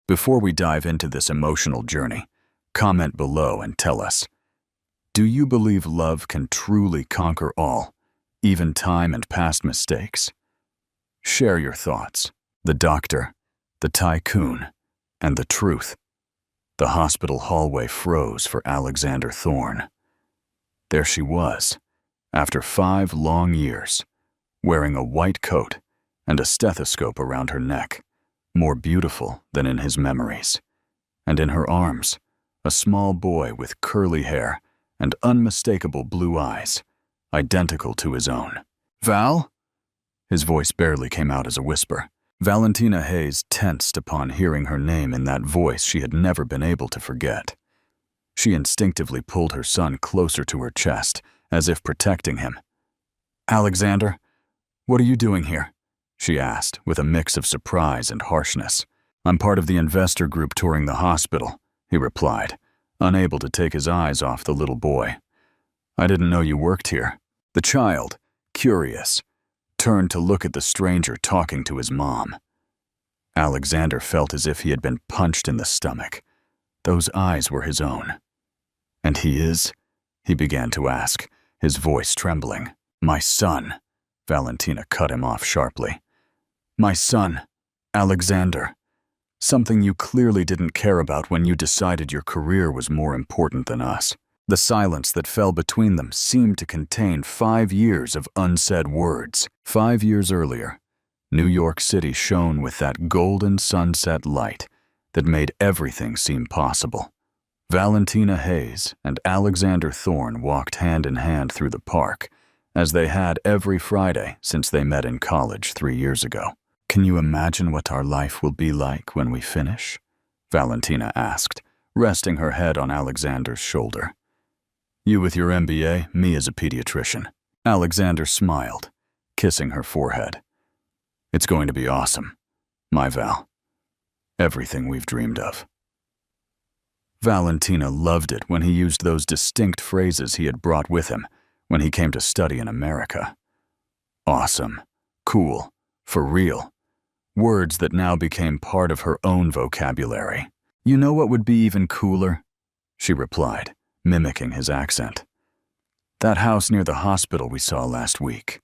Before we dive into this emotional journey, comment below and tell us, do you believe love can truly conquer all, even time and past mistakes? Share your thoughts. The doctor, the tycoon, and the truth. The hospital hallway froze for Alexander Thorne. There she was, after 5 long years, wearing a white coat and a stethoscope around her neck, more beautiful than in his memories. And in her arms, a small boy with curly hair and unmistakable blue eyes, identical to his own. "Val?" His voice barely came out as a whisper. Valentina Hayes tensed upon hearing her name in that voice she had never been able to forget. She instinctively pulled her son closer to her chest, as if protecting him. "Alexander, what are you doing here?" she asked, with a mix of surprise and harshness. "I'm part of the investor group touring the hospital," he replied, unable to take his eyes off the little boy. "I didn't know you worked here." The child, curious, turned to look at the stranger talking to his mom. Alexander felt as if he had been punched in the stomach. Those eyes were his own. "And he is?" he began to ask, his voice trembling. "My son," Valentina cut him off sharply. "My son, Alexander. Something you clearly didn't care about when you decided your career was more important than us." The silence that fell between them seemed to contain 5 years of unsaid words. 5 years earlier, New York City shone with that golden sunset light that made everything seem possible. Valentina Hayes and Alexander Thorne walked hand in hand through the park, as they had every Friday since they met in college 3 years ago. "Can you imagine what our life will be like when we finish?" Valentina asked, resting her head on Alexander's shoulder. "You with your MBA, me as a pediatrician." Alexander smiled, kissing her forehead. "It's going to be awesome, my Val. Everything we've dreamed of." Valentina loved it when he used those distinct phrases he had brought with him when he came to study in America. Awesome, cool, for real. Words that now became part of her own vocabulary. "You know what would be even cooler?" she replied, mimicking his accent. "That house near the hospital we saw last week."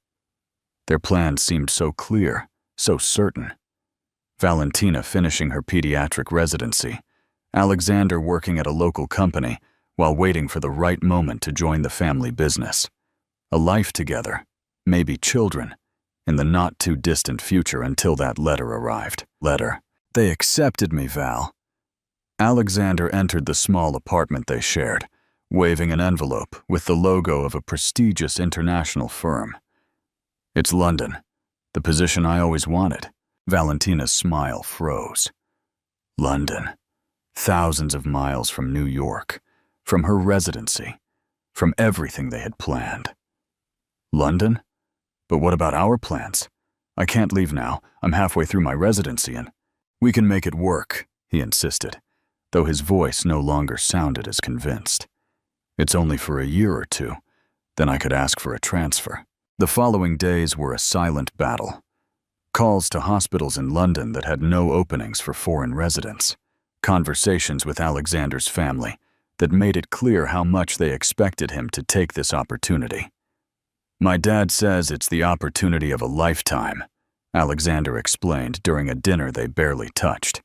Their plans seemed so clear, so certain. Valentina finishing her pediatric residency, Alexander working at a local company while waiting for the right moment to join the family business. A life together, maybe children, in the not-too-distant future until that letter arrived. Letter. "They accepted me, Val." Alexander entered the small apartment they shared, waving an envelope with the logo of a prestigious international firm. "It's London, the position I always wanted." Valentina's smile froze. London. Thousands of miles from New York, from her residency, from everything they had planned. "London? But what about our plans? I can't leave now. I'm halfway through my residency and—" "We can make it work," he insisted, though his voice no longer sounded as convinced. "It's only for a year or 2, then I could ask for a transfer." The following days were a silent battle. Calls to hospitals in London that had no openings for foreign residents. Conversations with Alexander's family that made it clear how much they expected him to take this opportunity. "My dad says it's the opportunity of a lifetime," Alexander explained during a dinner they barely touched.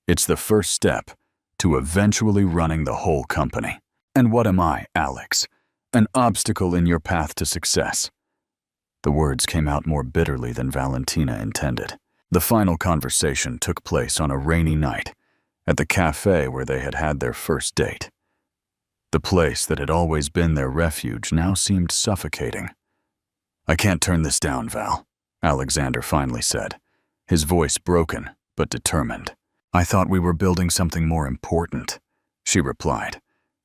"It's the first step to eventually running the whole company." "And what am I, Alex? An obstacle in your path to success?" The words came out more bitterly than Valentina intended. The final conversation took place on a rainy night at the cafe where they had had their first date. The place that had always been their refuge now seemed suffocating. "I can't turn this down, Val," Alexander finally said, his voice broken but determined. "I thought we were building something more important," she replied,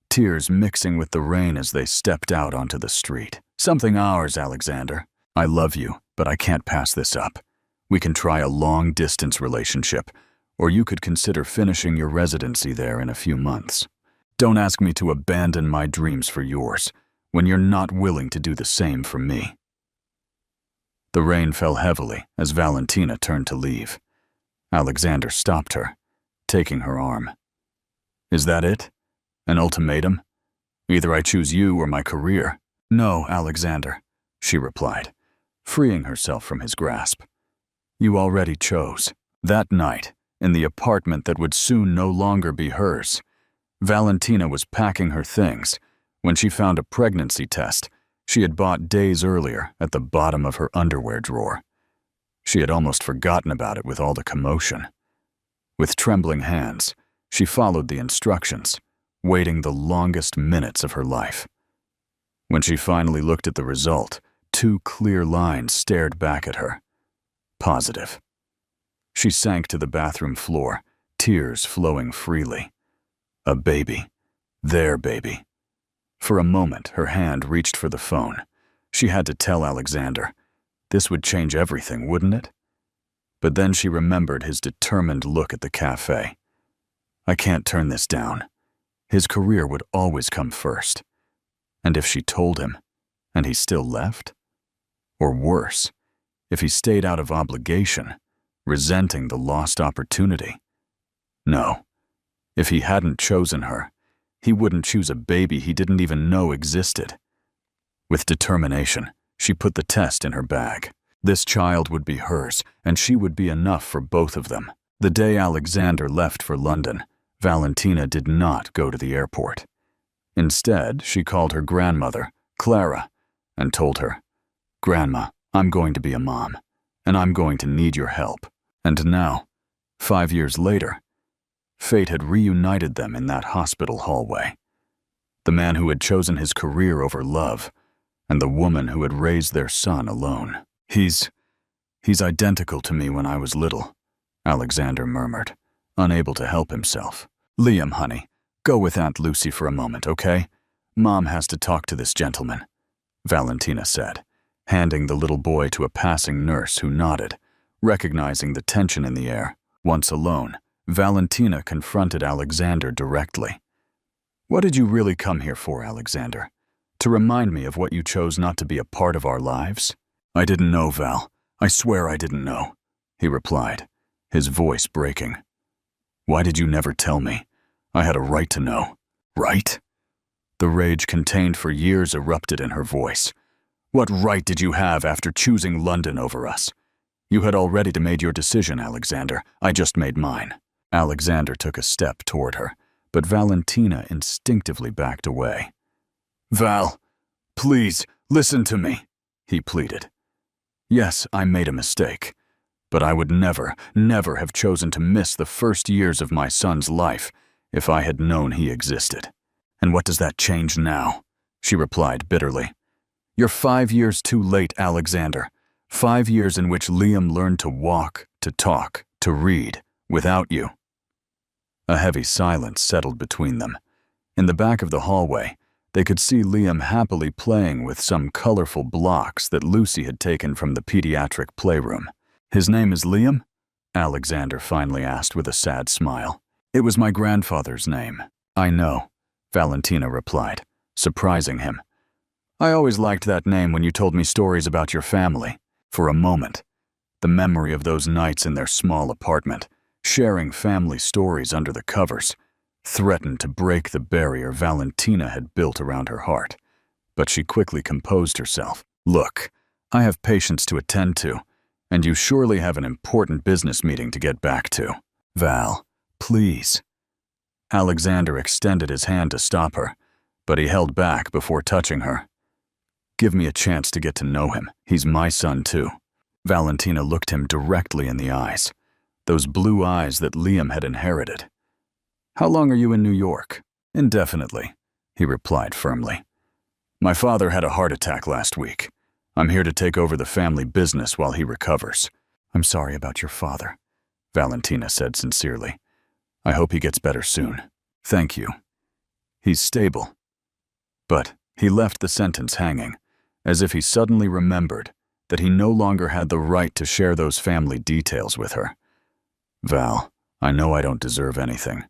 tears mixing with the rain as they stepped out onto the street. "Something ours, Alexander. I love you, but I can't pass this up. We can try a long-distance relationship, or you could consider finishing your residency there in a few months. Don't ask me to abandon my dreams for yours when you're not willing to do the same for me." The rain fell heavily as Valentina turned to leave. Alexander stopped her, taking her arm. Is that it? An ultimatum? Either I choose you or my career. No, Alexander, she replied, freeing herself from his grasp. You already chose. That night, in the apartment that would soon no longer be hers, Valentina was packing her things when she found a pregnancy test she had bought days earlier at the bottom of her underwear drawer. She had almost forgotten about it with all the commotion. With trembling hands, she followed the instructions, waiting the longest minutes of her life. When she finally looked at the result, 2 clear lines stared back at her. Positive. She sank to the bathroom floor, tears flowing freely. A baby. Their baby. For a moment, her hand reached for the phone. She had to tell Alexander. This would change everything, wouldn't it? But then she remembered his determined look at the cafe. I can't turn this down. His career would always come first. And if she told him, and he still left? Or worse, if he stayed out of obligation, resenting the lost opportunity? No. If he hadn't chosen her, he wouldn't choose a baby he didn't even know existed. With determination, she put the test in her bag. This child would be hers, and she would be enough for both of them. The day Alexander left for London, Valentina did not go to the airport. Instead, she called her grandmother, Clara, and told her, "Grandma, I'm going to be a mom, and I'm going to need your help." And now, 5 years later, fate had reunited them in that hospital hallway. The man who had chosen his career over love, and the woman who had raised their son alone. He's identical to me when I was little, Alexander murmured, unable to help himself. Liam, honey, go with Aunt Lucy for a moment, okay? Mom has to talk to this gentleman, Valentina said, handing the little boy to a passing nurse who nodded, recognizing the tension in the air. Once alone, Valentina confronted Alexander directly. What did you really come here for, Alexander? To remind me of what you chose not to be a part of our lives? I didn't know, Val. I swear I didn't know, he replied, his voice breaking. Why did you never tell me? I had a right to know. Right? The rage contained for years erupted in her voice. What right did you have after choosing London over us? You had already made your decision, Alexander. I just made mine. Alexander took a step toward her, but Valentina instinctively backed away. Val, please, listen to me, he pleaded. Yes, I made a mistake, but I would never, never have chosen to miss the first years of my son's life if I had known he existed. And what does that change now? She replied bitterly. You're 5 years too late, Alexander. 5 years in which Liam learned to walk, to talk, to read, without you. A heavy silence settled between them. In the back of the hallway, they could see Liam happily playing with some colorful blocks that Lucy had taken from the pediatric playroom. His name is Liam? Alexander finally asked with a sad smile. It was my grandfather's name. I know, Valentina replied, surprising him. I always liked that name when you told me stories about your family. For a moment, the memory of those nights in their small apartment, sharing family stories under the covers, threatened to break the barrier Valentina had built around her heart. But she quickly composed herself. Look, I have patients to attend to, and you surely have an important business meeting to get back to. Val, please. Alexander extended his hand to stop her, but he held back before touching her. Give me a chance to get to know him. He's my son too. Valentina looked him directly in the eyes, those blue eyes that Liam had inherited. How long are you in New York? Indefinitely, he replied firmly. My father had a heart attack last week. I'm here to take over the family business while he recovers. I'm sorry about your father, Valentina said sincerely. I hope he gets better soon. Thank you. He's stable. But he left the sentence hanging, as if he suddenly remembered that he no longer had the right to share those family details with her. Val, I know I don't deserve anything,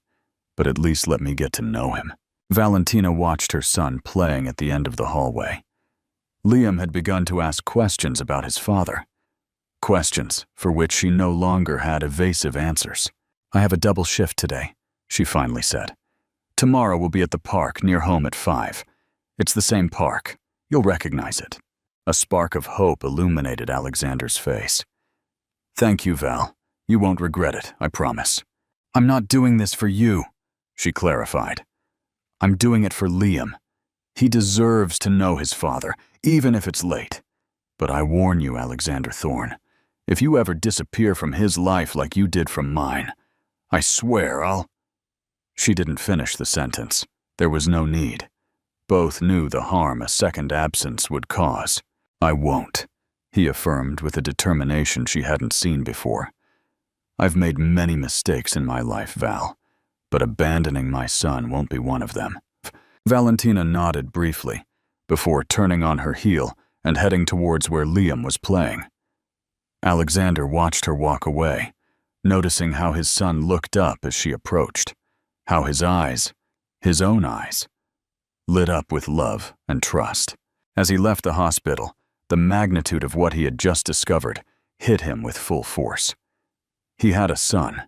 but at least let me get to know him. Valentina watched her son playing at the end of the hallway. Liam had begun to ask questions about his father, questions for which she no longer had evasive answers. I have a double shift today, she finally said. Tomorrow we'll be at the park near home at 5. It's the same park. You'll recognize it. A spark of hope illuminated Alexander's face. Thank you, Val. You won't regret it, I promise. I'm not doing this for you, she clarified. I'm doing it for Liam. He deserves to know his father, even if it's late. But I warn you, Alexander Thorne, if you ever disappear from his life like you did from mine, I swear I'll… She didn't finish the sentence. There was no need. Both knew the harm a second absence would cause. I won't, he affirmed with a determination she hadn't seen before. I've made many mistakes in my life, Val, but abandoning my son won't be one of them. Valentina nodded briefly, before turning on her heel and heading towards where Liam was playing. Alexander watched her walk away, noticing how his son looked up as she approached, how his eyes, his own eyes, lit up with love and trust. As he left the hospital, the magnitude of what he had just discovered hit him with full force. He had a son,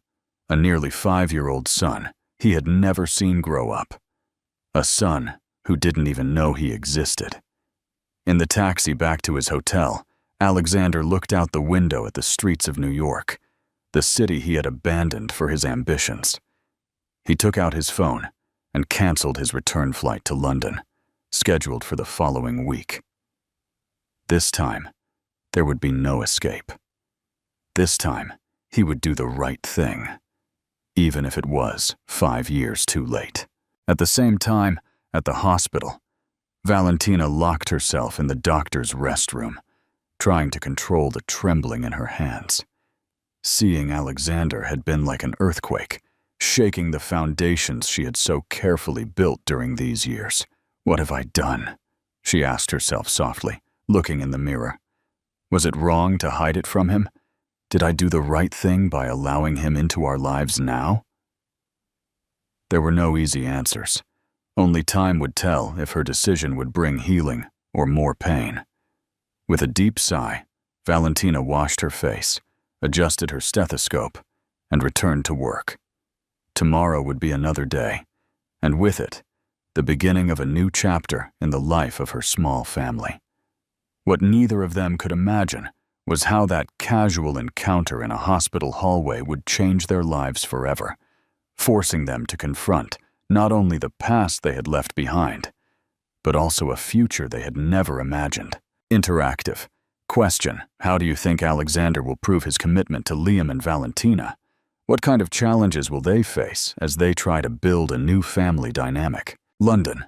a nearly 5-year-old son he had never seen grow up. A son who didn't even know he existed. In the taxi back to his hotel, Alexander looked out the window at the streets of New York, the city he had abandoned for his ambitions. He took out his phone and canceled his return flight to London, scheduled for the following week. This time, there would be no escape. This time, he would do the right thing, even if it was 5 years too late. At the same time, at the hospital, Valentina locked herself in the doctor's restroom, trying to control the trembling in her hands. Seeing Alexander had been like an earthquake, shaking the foundations she had so carefully built during these years. What have I done? She asked herself softly, looking in the mirror. Was it wrong to hide it from him? Did I do the right thing by allowing him into our lives now? There were no easy answers. Only time would tell if her decision would bring healing or more pain. With a deep sigh, Valentina washed her face, adjusted her stethoscope, and returned to work. Tomorrow would be another day, and with it, the beginning of a new chapter in the life of her small family. What neither of them could imagine was how that casual encounter in a hospital hallway would change their lives forever, forcing them to confront not only the past they had left behind, but also a future they had never imagined. Interactive. Question: how do you think Alexander will prove his commitment to Liam and Valentina? What kind of challenges will they face as they try to build a new family dynamic? London.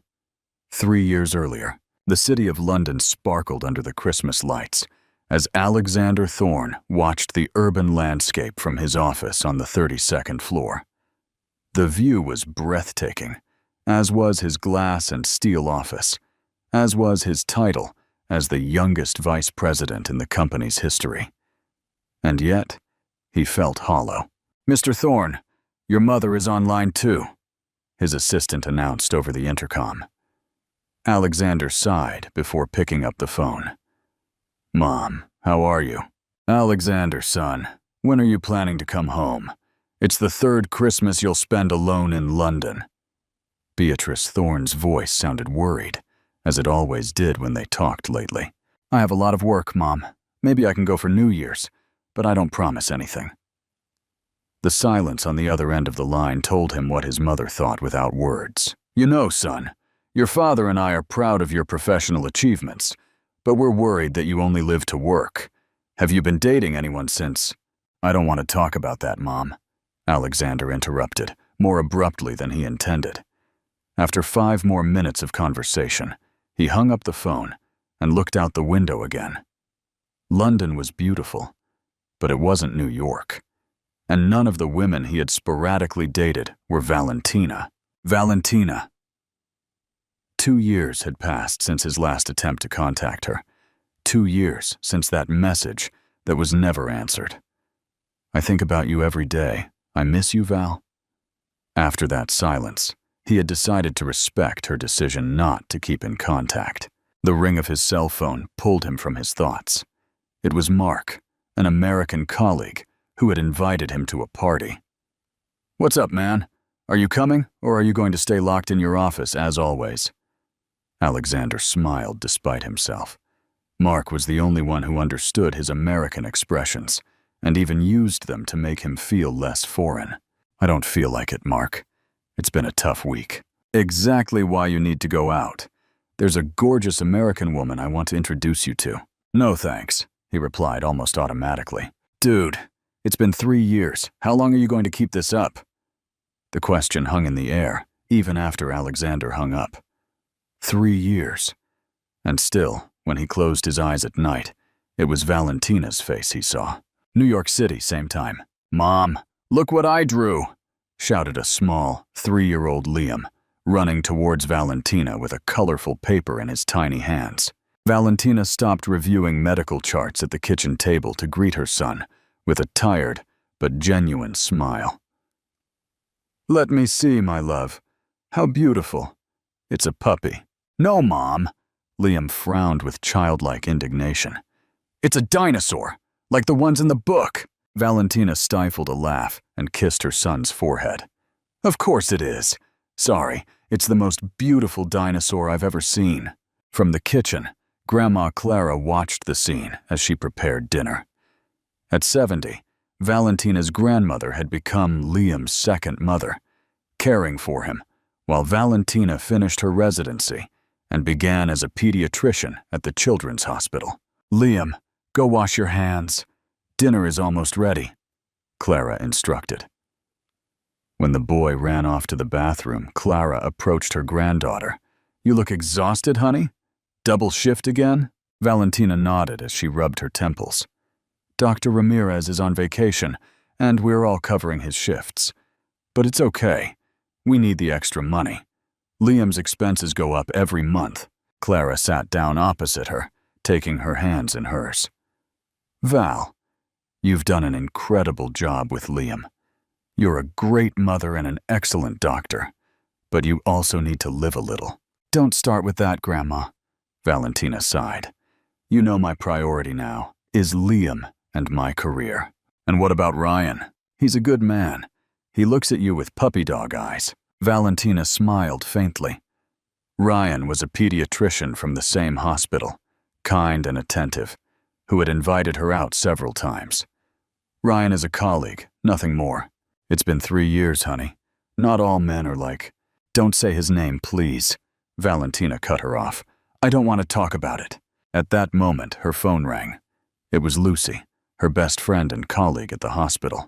3 years earlier, the city of London sparkled under the Christmas lights as Alexander Thorne watched the urban landscape from his office on the 32nd floor. The view was breathtaking, as was his glass and steel office, as was his title as the youngest vice president in the company's history. And yet, he felt hollow. Mr. Thorne, your mother is online too, his assistant announced over the intercom. Alexander sighed before picking up the phone. Mom, how are you? Alexander, son, when are you planning to come home? It's the 3rd Christmas you'll spend alone in London. Beatrice Thorne's voice sounded worried, as it always did when they talked lately. I have a lot of work, Mom. Maybe I can go for New Year's, but I don't promise anything. The silence on the other end of the line told him what his mother thought without words. You know, son, your father and I are proud of your professional achievements, but we're worried that you only live to work. Have you been dating anyone since? I don't want to talk about that, Mom, Alexander interrupted, more abruptly than he intended. After 5 more minutes of conversation, he hung up the phone and looked out the window again. London was beautiful, but it wasn't New York. And none of the women he had sporadically dated were Valentina. Valentina. 2 years had passed since his last attempt to contact her. 2 years since that message that was never answered. I think about you every day. I miss you, Val. After that silence, he had decided to respect her decision not to keep in contact. The ring of his cell phone pulled him from his thoughts. It was Mark, an American colleague, who had invited him to a party. What's up, man? Are you coming, or are you going to stay locked in your office as always? Alexander smiled despite himself. Mark was the only one who understood his American expressions, and even used them to make him feel less foreign. I don't feel like it, Mark. It's been a tough week. Exactly why you need to go out. There's a gorgeous American woman I want to introduce you to. No thanks, he replied almost automatically. Dude, it's been 3 years. How long are you going to keep this up? The question hung in the air, even after Alexander hung up. 3 years. And still, when he closed his eyes at night, it was Valentina's face he saw. New York City, same time. Mom, look what I drew, shouted a small, 3-year-old Liam, running towards Valentina with a colorful paper in his tiny hands. Valentina stopped reviewing medical charts at the kitchen table to greet her son with a tired but genuine smile. Let me see, my love. How beautiful. It's a puppy. No, Mom. Liam frowned with childlike indignation. It's a dinosaur, like the ones in the book. Valentina stifled a laugh and kissed her son's forehead. Of course it is. Sorry, it's the most beautiful dinosaur I've ever seen. From the kitchen, Grandma Clara watched the scene as she prepared dinner. At 70, Valentina's grandmother had become Liam's second mother, caring for him, while Valentina finished her residency and began as a pediatrician at the children's hospital. Liam, go wash your hands. Dinner is almost ready, Clara instructed. When the boy ran off to the bathroom, Clara approached her granddaughter. You look exhausted, honey? Double shift again? Valentina nodded as she rubbed her temples. Dr. Ramirez is on vacation, and we're all covering his shifts. But it's okay. We need the extra money. Liam's expenses go up every month. Clara sat down opposite her, taking her hands in hers. Val, you've done an incredible job with Liam. You're a great mother and an excellent doctor, but you also need to live a little. Don't start with that, Grandma, Valentina sighed. You know my priority now is Liam and my career. And what about Ryan? He's a good man. He looks at you with puppy dog eyes. Valentina smiled faintly. Ryan was a pediatrician from the same hospital, kind and attentive, who had invited her out several times. Ryan is a colleague, nothing more. It's been 3 years, honey. Not all men are like... Don't say his name, please. Valentina cut her off. I don't want to talk about it. At that moment, her phone rang. It was Lucy, her best friend and colleague at the hospital.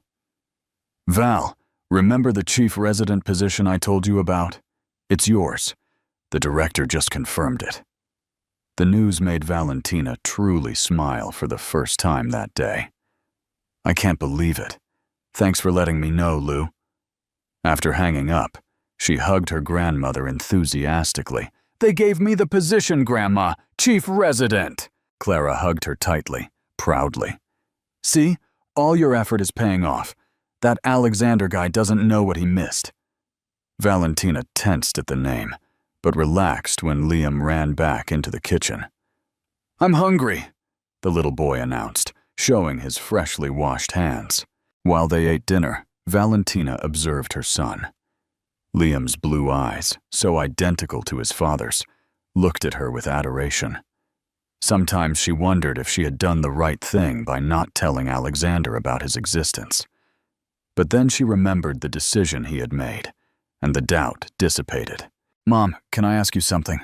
Val, remember the chief resident position I told you about? It's yours. The director just confirmed it. The news made Valentina truly smile for the first time that day. I can't believe it. Thanks for letting me know, Lou. After hanging up, she hugged her grandmother enthusiastically. They gave me the position, Grandma, chief resident. Clara hugged her tightly, proudly. See, all your effort is paying off. That Alexander guy doesn't know what he missed. Valentina tensed at the name, but relaxed when Liam ran back into the kitchen. I'm hungry, the little boy announced, showing his freshly washed hands. While they ate dinner, Valentina observed her son. Liam's blue eyes, so identical to his father's, looked at her with adoration. Sometimes she wondered if she had done the right thing by not telling Alexander about his existence. But then she remembered the decision he had made, and the doubt dissipated. Mom, can I ask you something?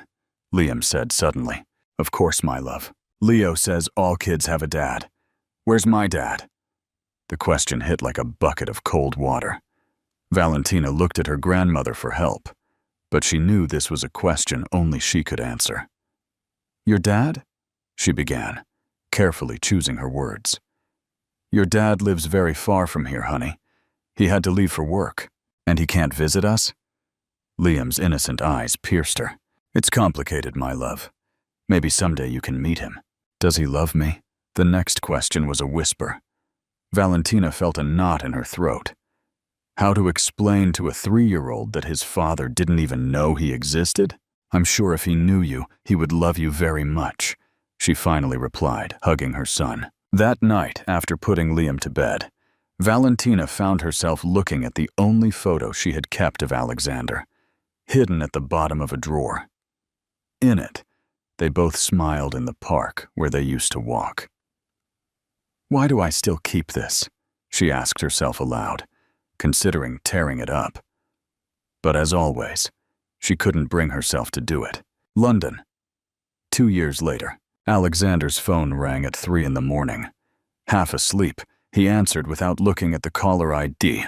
Liam said suddenly. Of course, my love. Leo says all kids have a dad. Where's my dad? The question hit like a bucket of cold water. Valentina looked at her grandmother for help, but she knew this was a question only she could answer. Your dad? She began, carefully choosing her words. Your dad lives very far from here, honey. He had to leave for work, and he can't visit us? Liam's innocent eyes pierced her. It's complicated, my love. Maybe someday you can meet him. Does he love me? The next question was a whisper. Valentina felt a knot in her throat. How to explain to a 3-year-old that his father didn't even know he existed? I'm sure if he knew you, he would love you very much, she finally replied, hugging her son. That night, after putting Liam to bed, Valentina found herself looking at the only photo she had kept of Alexander, hidden at the bottom of a drawer. In it, they both smiled in the park where they used to walk. "Why do I still keep this?" she asked herself aloud, considering tearing it up. But as always, she couldn't bring herself to do it. London. 2 years later, Alexander's phone rang at 3 a.m. Half asleep, he answered without looking at the caller ID.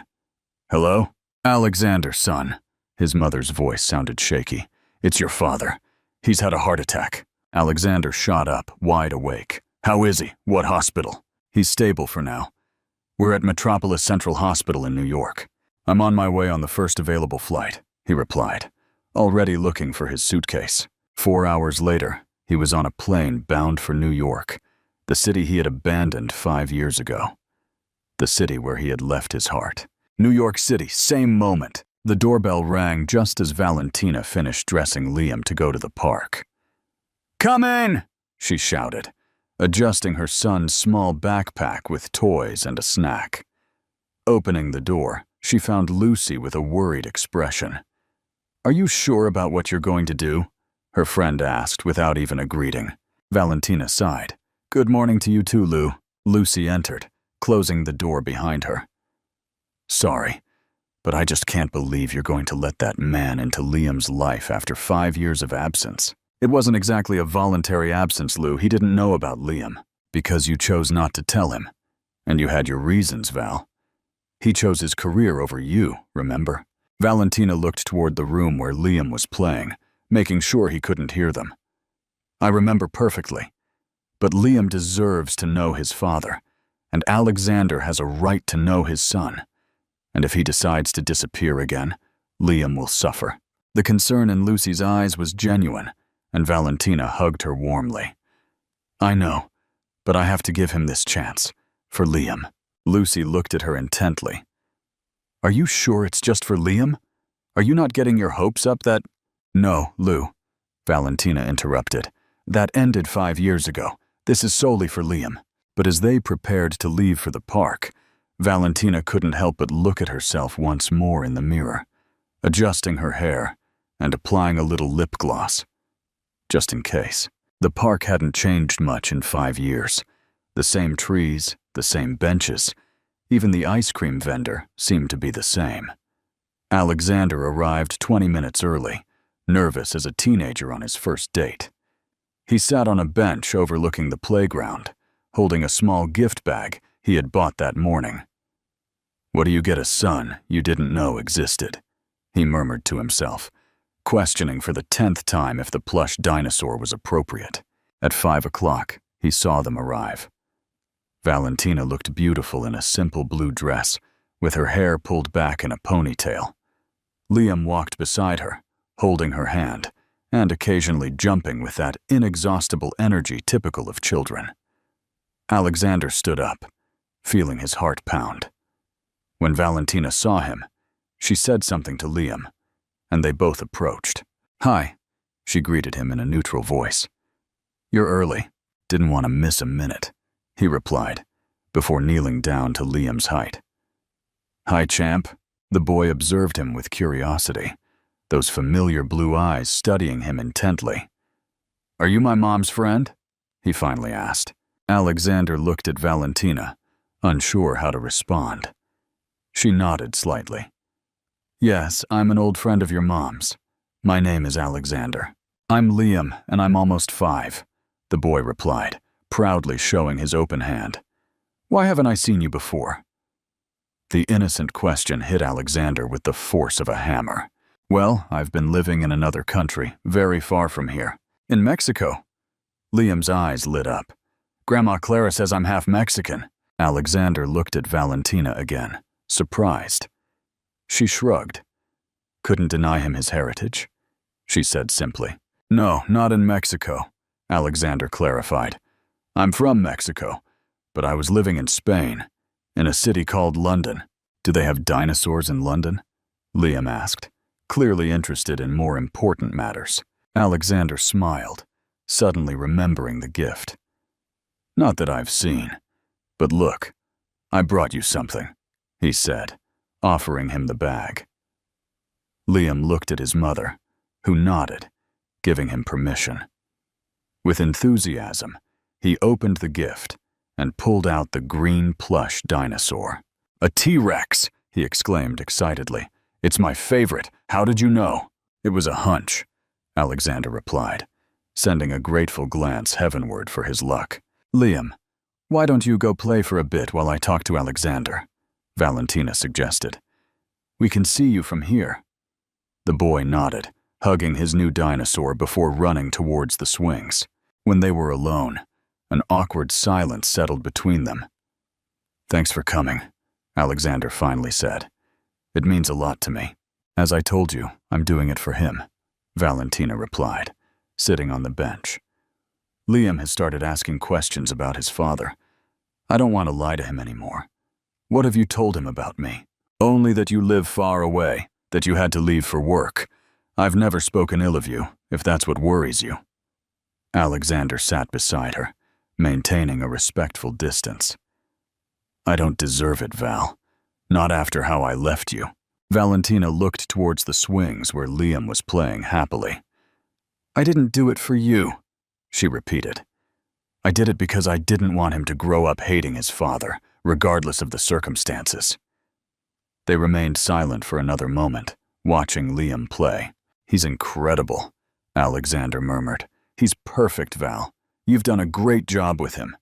"Hello? Alexander, son." His mother's voice sounded shaky. "It's your father. He's had a heart attack." Alexander shot up, wide awake. "How is he? What hospital?" "He's stable for now. We're at Metropolis Central Hospital in New York. I'm on my way on the first available flight," he replied, already looking for his suitcase. 4 hours later, he was on a plane bound for New York, the city he had abandoned 5 years ago. The city where he had left his heart. New York City, same moment. The doorbell rang just as Valentina finished dressing Liam to go to the park. "Come in!" she shouted, adjusting her son's small backpack with toys and a snack. Opening the door, she found Lucy with a worried expression. "Are you sure about what you're going to do?" her friend asked without even a greeting. Valentina sighed. "Good morning to you too, Lou." Lucy entered, closing the door behind her. "Sorry, but I just can't believe you're going to let that man into Liam's life after 5 years of absence." "It wasn't exactly a voluntary absence, Lou. He didn't know about Liam. Because you chose not to tell him. And you had your reasons, Val. He chose his career over you, remember?" Valentina looked toward the room where Liam was playing, making sure he couldn't hear them. "I remember perfectly. But Liam deserves to know his father, and Alexander has a right to know his son. And if he decides to disappear again, Liam will suffer." The concern in Lucy's eyes was genuine, and Valentina hugged her warmly. "I know, but I have to give him this chance. For Liam." Lucy looked at her intently. "Are you sure it's just for Liam? Are you not getting your hopes up that—" "No, Lou," Valentina interrupted. "That ended 5 years ago. This is solely for Liam." But as they prepared to leave for the park, Valentina couldn't help but look at herself once more in the mirror, adjusting her hair and applying a little lip gloss. Just in case. The park hadn't changed much in 5 years. The same trees, the same benches. Even the ice cream vendor seemed to be the same. Alexander arrived 20 minutes early, nervous as a teenager on his first date. He sat on a bench overlooking the playground, holding a small gift bag he had bought that morning. "What do you get a son you didn't know existed?" he murmured to himself, questioning for the 10th time if the plush dinosaur was appropriate. At 5 o'clock, he saw them arrive. Valentina looked beautiful in a simple blue dress, with her hair pulled back in a ponytail. Liam walked beside her, holding her hand, and occasionally jumping with that inexhaustible energy typical of children. Alexander stood up, feeling his heart pound. When Valentina saw him, she said something to Liam, and they both approached. "Hi," she greeted him in a neutral voice. "You're early. Didn't want to miss a minute," he replied, before kneeling down to Liam's height. "Hi, champ." The boy observed him with curiosity, those familiar blue eyes studying him intently. "Are you my mom's friend?" he finally asked. Alexander looked at Valentina, unsure how to respond. She nodded slightly. "Yes, I'm an old friend of your mom's. My name is Alexander." "I'm Liam, and I'm almost 5, the boy replied, proudly showing his open hand. "Why haven't I seen you before?" The innocent question hit Alexander with the force of a hammer. "Well, I've been living in another country, very far from here. In Mexico." Liam's eyes lit up. "Grandma Clara says I'm half Mexican." Alexander looked at Valentina again, surprised. She shrugged. Couldn't deny him his heritage. She said simply. "No, not in Mexico," Alexander clarified. "I'm from Mexico, but I was living in Spain, in a city called London." "Do they have dinosaurs in London?" Liam asked, clearly interested in more important matters. Alexander smiled, suddenly remembering the gift. "Not that I've seen. But look, I brought you something." he said, offering him the bag. Liam looked at his mother, who nodded, giving him permission. With enthusiasm, he opened the gift and pulled out the green plush dinosaur. "A T-Rex!" he exclaimed excitedly. "It's my favorite. How did you know?" "It was a hunch," Alexander replied, sending a grateful glance heavenward for his luck. "Liam, why don't you go play for a bit while I talk to Alexander?" Valentina suggested. "We can see you from here." The boy nodded, hugging his new dinosaur before running towards the swings. When they were alone, an awkward silence settled between them. "Thanks for coming," Alexander finally said. "It means a lot to me." "As I told you, I'm doing it for him," Valentina replied, sitting on the bench. "Liam has started asking questions about his father. I don't want to lie to him anymore. What have you told him about me?" "Only that you live far away, that you had to leave for work. I've never spoken ill of you, if that's what worries you." Alexander sat beside her, maintaining a respectful distance. "I don't deserve it, Val. Not after how I left you." Valentina looked towards the swings where Liam was playing happily. "I didn't do it for you," she repeated. "I did it because I didn't want him to grow up hating his father, regardless of the circumstances." They remained silent for another moment, watching Liam play. "He's incredible," Alexander murmured. "He's perfect, Val. You've done a great job with him."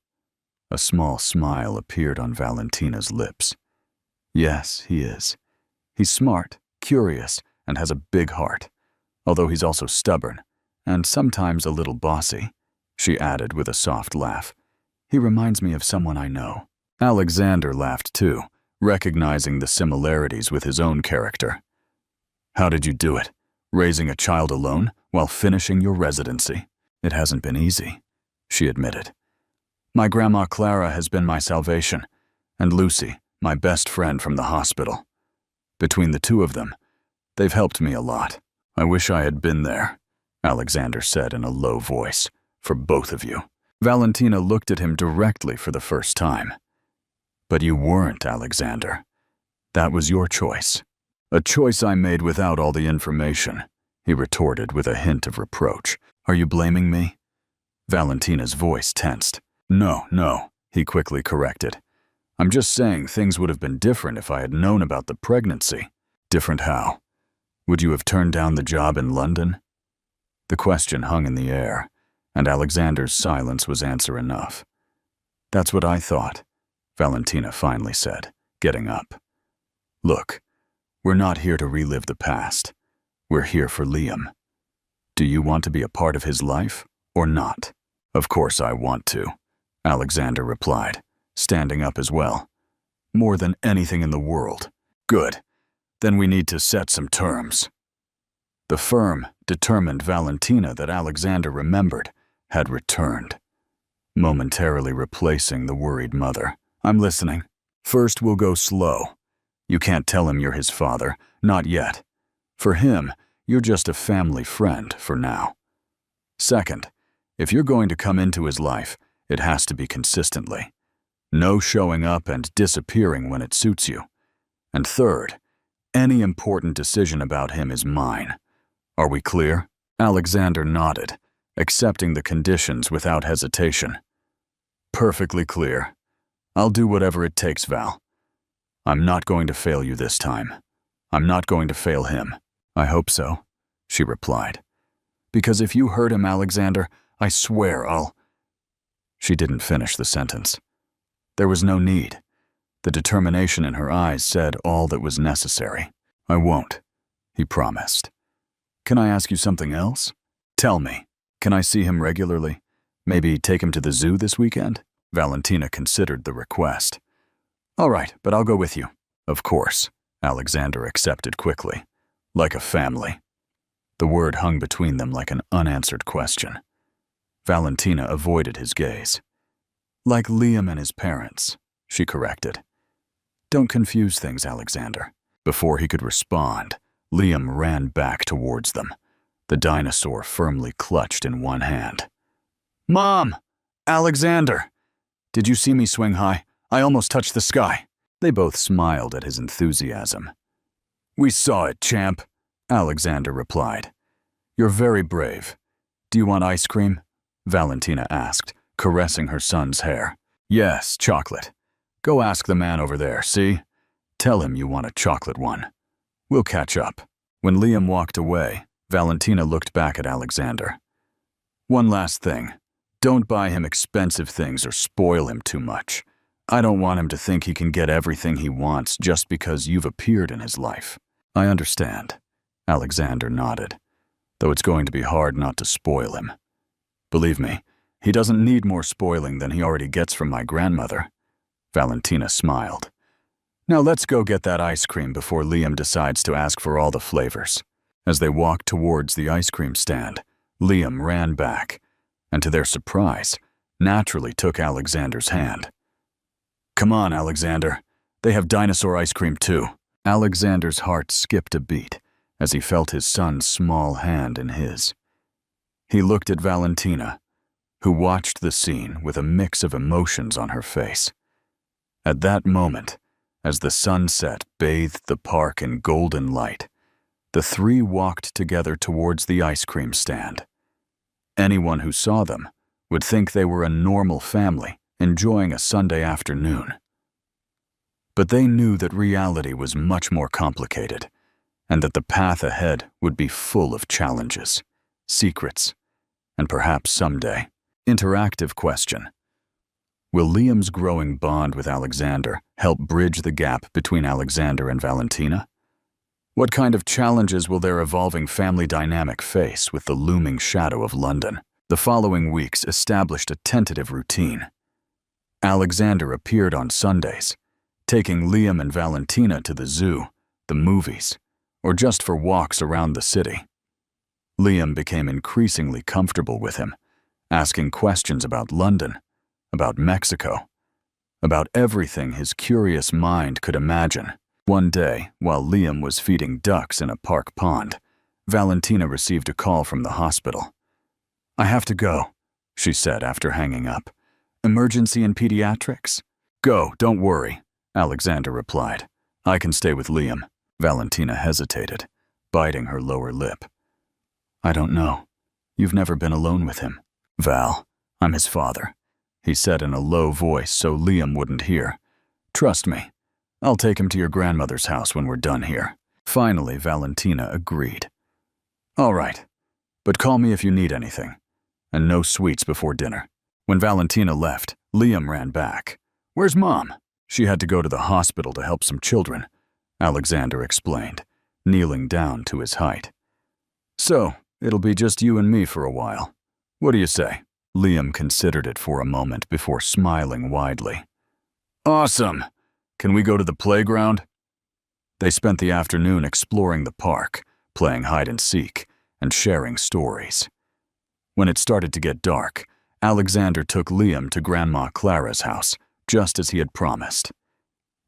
A small smile appeared on Valentina's lips. "Yes, he is. He's smart, curious, and has a big heart, although he's also stubborn, and sometimes a little bossy," she added with a soft laugh. "He reminds me of someone I know." Alexander laughed too, recognizing the similarities with his own character. "How did you do it? Raising a child alone while finishing your residency?" "It hasn't been easy," she admitted. "My grandma Clara has been my salvation, and Lucy, my best friend from the hospital. Between the two of them, they've helped me a lot." "I wish I had been there," Alexander said in a low voice, "for both of you." Valentina looked at him directly for the first time. "But you weren't, Alexander. That was your choice." "A choice I made without all the information," he retorted with a hint of reproach. "Are you blaming me?" Valentina's voice tensed. No, he quickly corrected. "I'm just saying things would have been different if I had known about the pregnancy." "Different how? Would you have turned down the job in London?" The question hung in the air, and Alexander's silence was answer enough. "That's what I thought," Valentina finally said, getting up. "Look, we're not here to relive the past. We're here for Liam. Do you want to be a part of his life or not?" "Of course I want to," Alexander replied, standing up as well. "More than anything in the world." "Good. Then we need to set some terms." The firm, determined Valentina that Alexander remembered had returned, momentarily replacing the worried mother. "I'm listening. First, we'll go slow. You can't tell him you're his father, not yet. For him, you're just a family friend for now. Second, if you're going to come into his life, it has to be consistently. No showing up and disappearing when it suits you. And third, any important decision about him is mine. Are we clear?" Alexander nodded, accepting the conditions without hesitation. "Perfectly clear. I'll do whatever it takes, Val. I'm not going to fail you this time. I'm not going to fail him." "I hope so," she replied. "Because if you hurt him, Alexander, I swear I'll—" She didn't finish the sentence. There was no need. The determination in her eyes said all that was necessary. "I won't," he promised. "Can I ask you something else?" "Tell me. Can I see him regularly? Maybe take him to the zoo this weekend?" Valentina considered the request. "All right, but I'll go with you." "Of course," Alexander accepted quickly. "Like a family." The word hung between them like an unanswered question. Valentina avoided his gaze. "Like Liam and his parents," she corrected. "Don't confuse things, Alexander." Before he could respond, Liam ran back towards them, the dinosaur firmly clutched in one hand. "Mom! Alexander! Did you see me swing high? I almost touched the sky." They both smiled at his enthusiasm. "We saw it, champ," Alexander replied. "You're very brave. Do you want ice cream?" Valentina asked, caressing her son's hair. "Yes, chocolate. Go ask the man over there, see? Tell him you want a chocolate one. We'll catch up." When Liam walked away, Valentina looked back at Alexander. "One last thing. Don't buy him expensive things or spoil him too much. I don't want him to think he can get everything he wants just because you've appeared in his life." "I understand," Alexander nodded, "though it's going to be hard not to spoil him. Believe me, he doesn't need more spoiling than he already gets from my grandmother." Valentina smiled. "Now let's go get that ice cream before Liam decides to ask for all the flavors." As they walked towards the ice cream stand, Liam ran back, and to their surprise, naturally took Alexander's hand. "Come on, Alexander. They have dinosaur ice cream too." Alexander's heart skipped a beat as he felt his son's small hand in his. He looked at Valentina, who watched the scene with a mix of emotions on her face. At that moment, as the sunset bathed the park in golden light, the three walked together towards the ice cream stand. Anyone who saw them would think they were a normal family enjoying a Sunday afternoon. But they knew that reality was much more complicated, and that the path ahead would be full of challenges, secrets, and perhaps someday, interactive question. Will Liam's growing bond with Alexander help bridge the gap between Alexander and Valentina? What kind of challenges will their evolving family dynamic face with the looming shadow of London? The following weeks established a tentative routine. Alexander appeared on Sundays, taking Liam and Valentina to the zoo, the movies, or just for walks around the city. Liam became increasingly comfortable with him, asking questions about London, about Mexico, about everything his curious mind could imagine. One day, while Liam was feeding ducks in a park pond, Valentina received a call from the hospital. "I have to go," she said after hanging up. "Emergency in pediatrics?" "Go, don't worry," Alexander replied. "I can stay with Liam." Valentina hesitated, biting her lower lip. "I don't know. You've never been alone with him." "Val, I'm his father," he said in a low voice so Liam wouldn't hear. "Trust me. I'll take him to your grandmother's house when we're done here." Finally, Valentina agreed. "All right, but call me if you need anything, and no sweets before dinner." When Valentina left, Liam ran back. "Where's Mom?" "She had to go to the hospital to help some children," Alexander explained, kneeling down to his height. "So, it'll be just you and me for a while. What do you say?" Liam considered it for a moment before smiling widely. "Awesome! Can we go to the playground?" They spent the afternoon exploring the park, playing hide and seek, and sharing stories. When it started to get dark, Alexander took Liam to Grandma Clara's house, just as he had promised.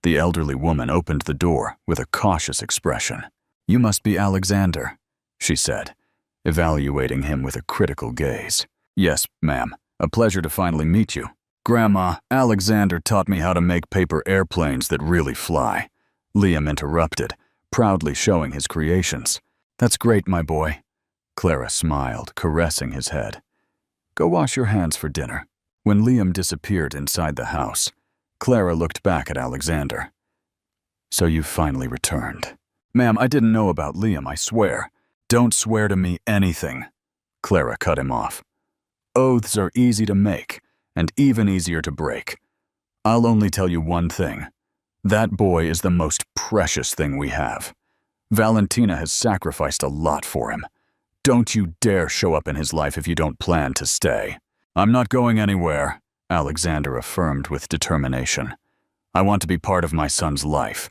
The elderly woman opened the door with a cautious expression. "You must be Alexander," she said, evaluating him with a critical gaze. "Yes, ma'am. A pleasure to finally meet you." "Grandma, Alexander taught me how to make paper airplanes that really fly," Liam interrupted, proudly showing his creations. "That's great, my boy." Clara smiled, caressing his head. "Go wash your hands for dinner." When Liam disappeared inside the house, Clara looked back at Alexander. "So you've finally returned." "Ma'am, I didn't know about Liam, I swear." "Don't swear to me anything," Clara cut him off. "Oaths are easy to make, and even easier to break. I'll only tell you one thing. That boy is the most precious thing we have. Valentina has sacrificed a lot for him. Don't you dare show up in his life if you don't plan to stay." "I'm not going anywhere," Alexander affirmed with determination. "I want to be part of my son's life,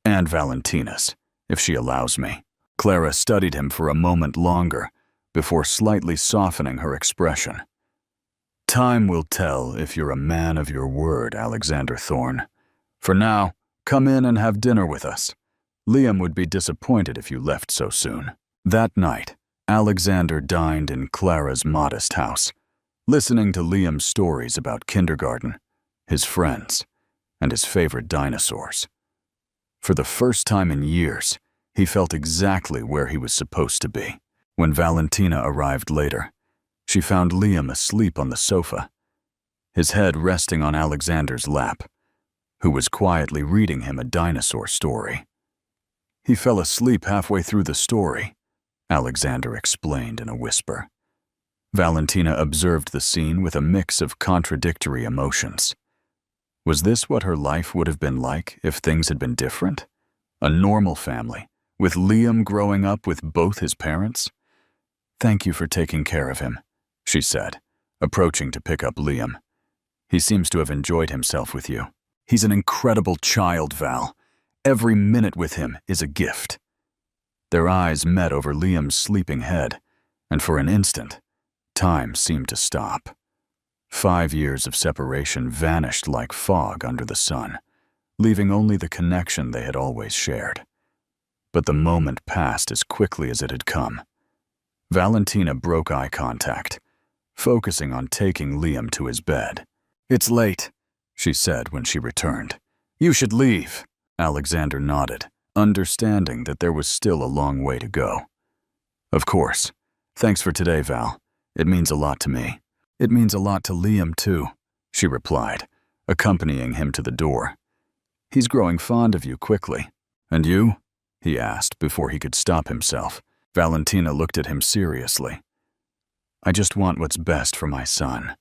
and Valentina's, if she allows me." Clara studied him for a moment longer before slightly softening her expression. "Time will tell if you're a man of your word, Alexander Thorne. For now, come in and have dinner with us. Liam would be disappointed if you left so soon." That night, Alexander dined in Clara's modest house, listening to Liam's stories about kindergarten, his friends, and his favorite dinosaurs. For the first time in years, he felt exactly where he was supposed to be. When Valentina arrived later, she found Liam asleep on the sofa, his head resting on Alexander's lap, who was quietly reading him a dinosaur story. He fell asleep halfway through the story, Alexander explained in a whisper. Valentina observed the scene with a mix of contradictory emotions. Was this what her life would have been like if things had been different? A normal family, with Liam growing up with both his parents? "Thank you for taking care of him," she said, approaching to pick up Liam. "He seems to have enjoyed himself with you." "He's an incredible child, Val. Every minute with him is a gift." Their eyes met over Liam's sleeping head, and for an instant, time seemed to stop. 5 years of separation vanished like fog under the sun, leaving only the connection they had always shared. But the moment passed as quickly as it had come. Valentina broke eye contact, focusing on taking Liam to his bed. "It's late," she said when she returned. "You should leave." Alexander nodded, understanding that there was still a long way to go. "Of course. Thanks for today, Val. It means a lot to me." "It means a lot to Liam, too," she replied, accompanying him to the door. "He's growing fond of you quickly." "And you?" he asked before he could stop himself. Valentina looked at him seriously. "I just want what's best for my son.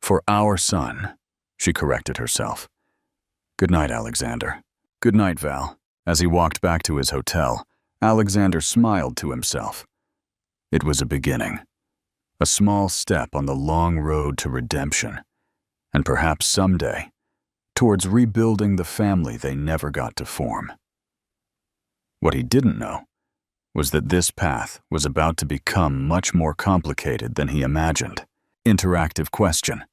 For our son," she corrected herself. "Good night, Alexander." "Good night, Val." As he walked back to his hotel, Alexander smiled to himself. It was a beginning. A small step on the long road to redemption, and perhaps someday, towards rebuilding the family they never got to form. What he didn't know was that this path was about to become much more complicated than he imagined. Interactive question.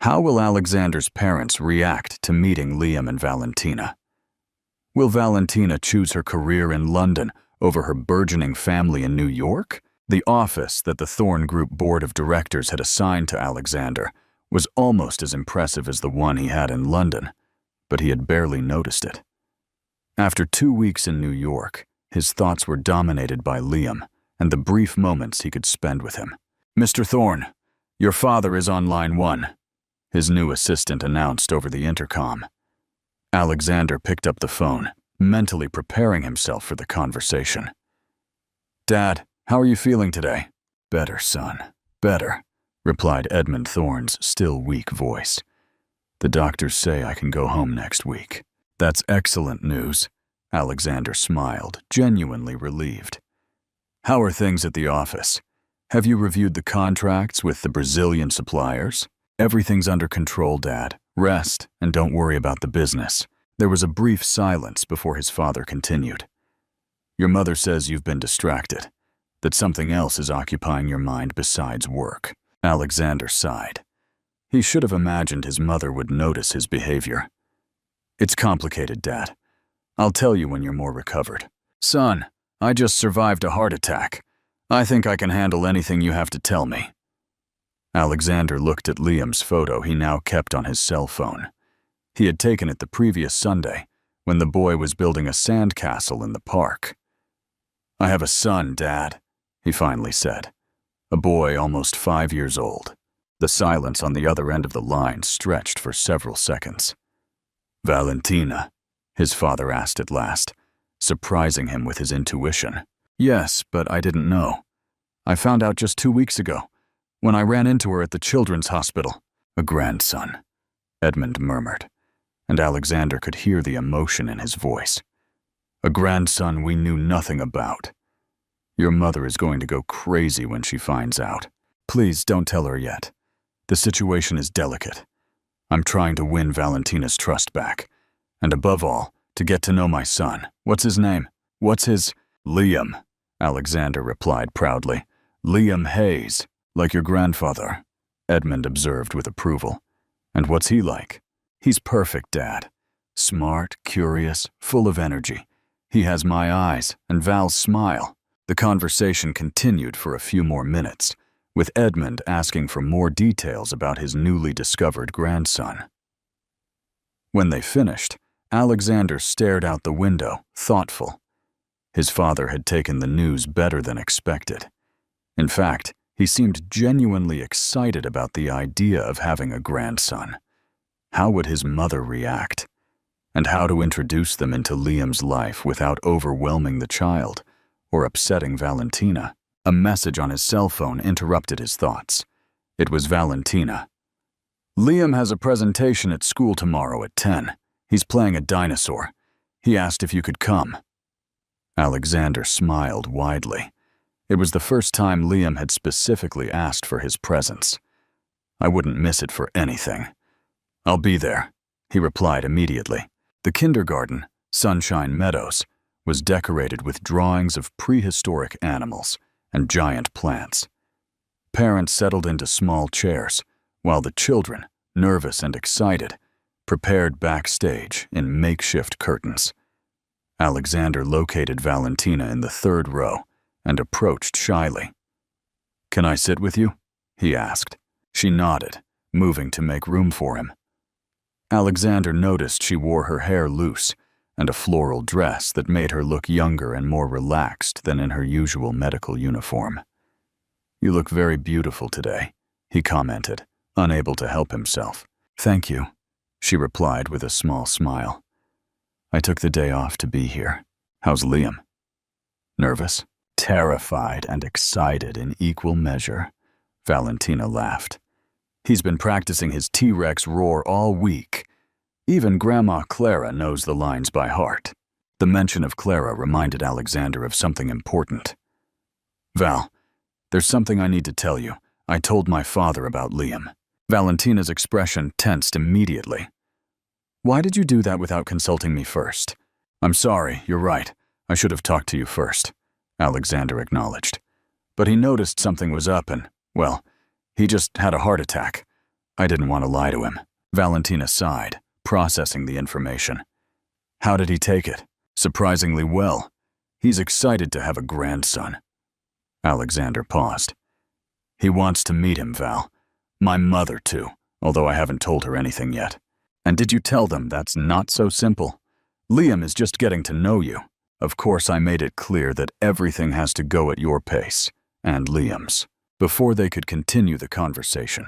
How will Alexander's parents react to meeting Liam and Valentina? Will Valentina choose her career in London over her burgeoning family in New York? The office that the Thorn Group Board of Directors had assigned to Alexander was almost as impressive as the one he had in London, but he had barely noticed it. After 2 weeks in New York, his thoughts were dominated by Liam and the brief moments he could spend with him. "Mr. Thorn, your father is on line 1, his new assistant announced over the intercom. Alexander picked up the phone, mentally preparing himself for the conversation. "Dad, how are you feeling today?" "Better, son, better," replied Edmund Thorne's still weak voice. "The doctors say I can go home next week." "That's excellent news," Alexander smiled, genuinely relieved. "How are things at the office? Have you reviewed the contracts with the Brazilian suppliers?" "Everything's under control, Dad. Rest and don't worry about the business." There was a brief silence before his father continued. "Your mother says you've been distracted, that something else is occupying your mind besides work." Alexander sighed. He should have imagined his mother would notice his behavior. "It's complicated, Dad. I'll tell you when you're more recovered." "Son, I just survived a heart attack. I think I can handle anything you have to tell me." Alexander looked at Liam's photo he now kept on his cell phone. He had taken it the previous Sunday, when the boy was building a sandcastle in the park. "I have a son, Dad," he finally said. A boy almost 5 years old. The silence on the other end of the line stretched for several seconds. "Valentina?" his father asked at last, surprising him with his intuition. "Yes, but I didn't know. I found out just 2 weeks ago, when I ran into her at the children's hospital." "A grandson," Edmund murmured, and Alexander could hear the emotion in his voice. "A grandson we knew nothing about. Your mother is going to go crazy when she finds out. Please don't tell her yet. The situation is delicate. I'm trying to win Valentina's trust back, and above all, to get to know my son. What's his name? What's his—" "Liam," Alexander replied proudly. "Liam Hayes, like your grandfather," Edmund observed with approval. "And what's he like?" "He's perfect, Dad. Smart, curious, full of energy. He has my eyes and Val's smile." The conversation continued for a few more minutes, with Edmund asking for more details about his newly discovered grandson. When they finished, Alexander stared out the window, thoughtful. His father had taken the news better than expected. In fact, he seemed genuinely excited about the idea of having a grandson. How would his mother react? And how to introduce them into Liam's life without overwhelming the child or upsetting Valentina? A message on his cell phone interrupted his thoughts. It was Valentina. "Liam has a presentation at school tomorrow at 10. He's playing a dinosaur. He asked if you could come." Alexander smiled widely. It was the first time Liam had specifically asked for his presence. "I wouldn't miss it for anything." "I'll be there," he replied immediately. The kindergarten, Sunshine Meadows, was decorated with drawings of prehistoric animals and giant plants. Parents settled into small chairs, while the children, nervous and excited, prepared backstage in makeshift curtains. Alexander located Valentina in the third row and approached shyly. "Can I sit with you?" he asked. She nodded, moving to make room for him. Alexander noticed she wore her hair loose and a floral dress that made her look younger and more relaxed than in her usual medical uniform. "You look very beautiful today," he commented, unable to help himself. "Thank you," she replied with a small smile. "I took the day off to be here. How's Liam?" "Nervous?" "Terrified and excited in equal measure," Valentina laughed. "He's been practicing his T-Rex roar all week. Even Grandma Clara knows the lines by heart." The mention of Clara reminded Alexander of something important. "Val, there's something I need to tell you. I told my father about Liam." Valentina's expression tensed immediately. "Why did you do that without consulting me first?" "I'm sorry, you're right. I should have talked to you first," Alexander acknowledged. "But he noticed something was up and, well, he just had a heart attack. I didn't want to lie to him." Valentina sighed, processing the information. "How did he take it?" "Surprisingly well. He's excited to have a grandson." Alexander paused. "He wants to meet him, Val. My mother, too, although I haven't told her anything yet." "And did you tell them that's not so simple? Liam is just getting to know you. Of course, I made it clear that everything has to go at your pace, and Liam's." Before they could continue the conversation,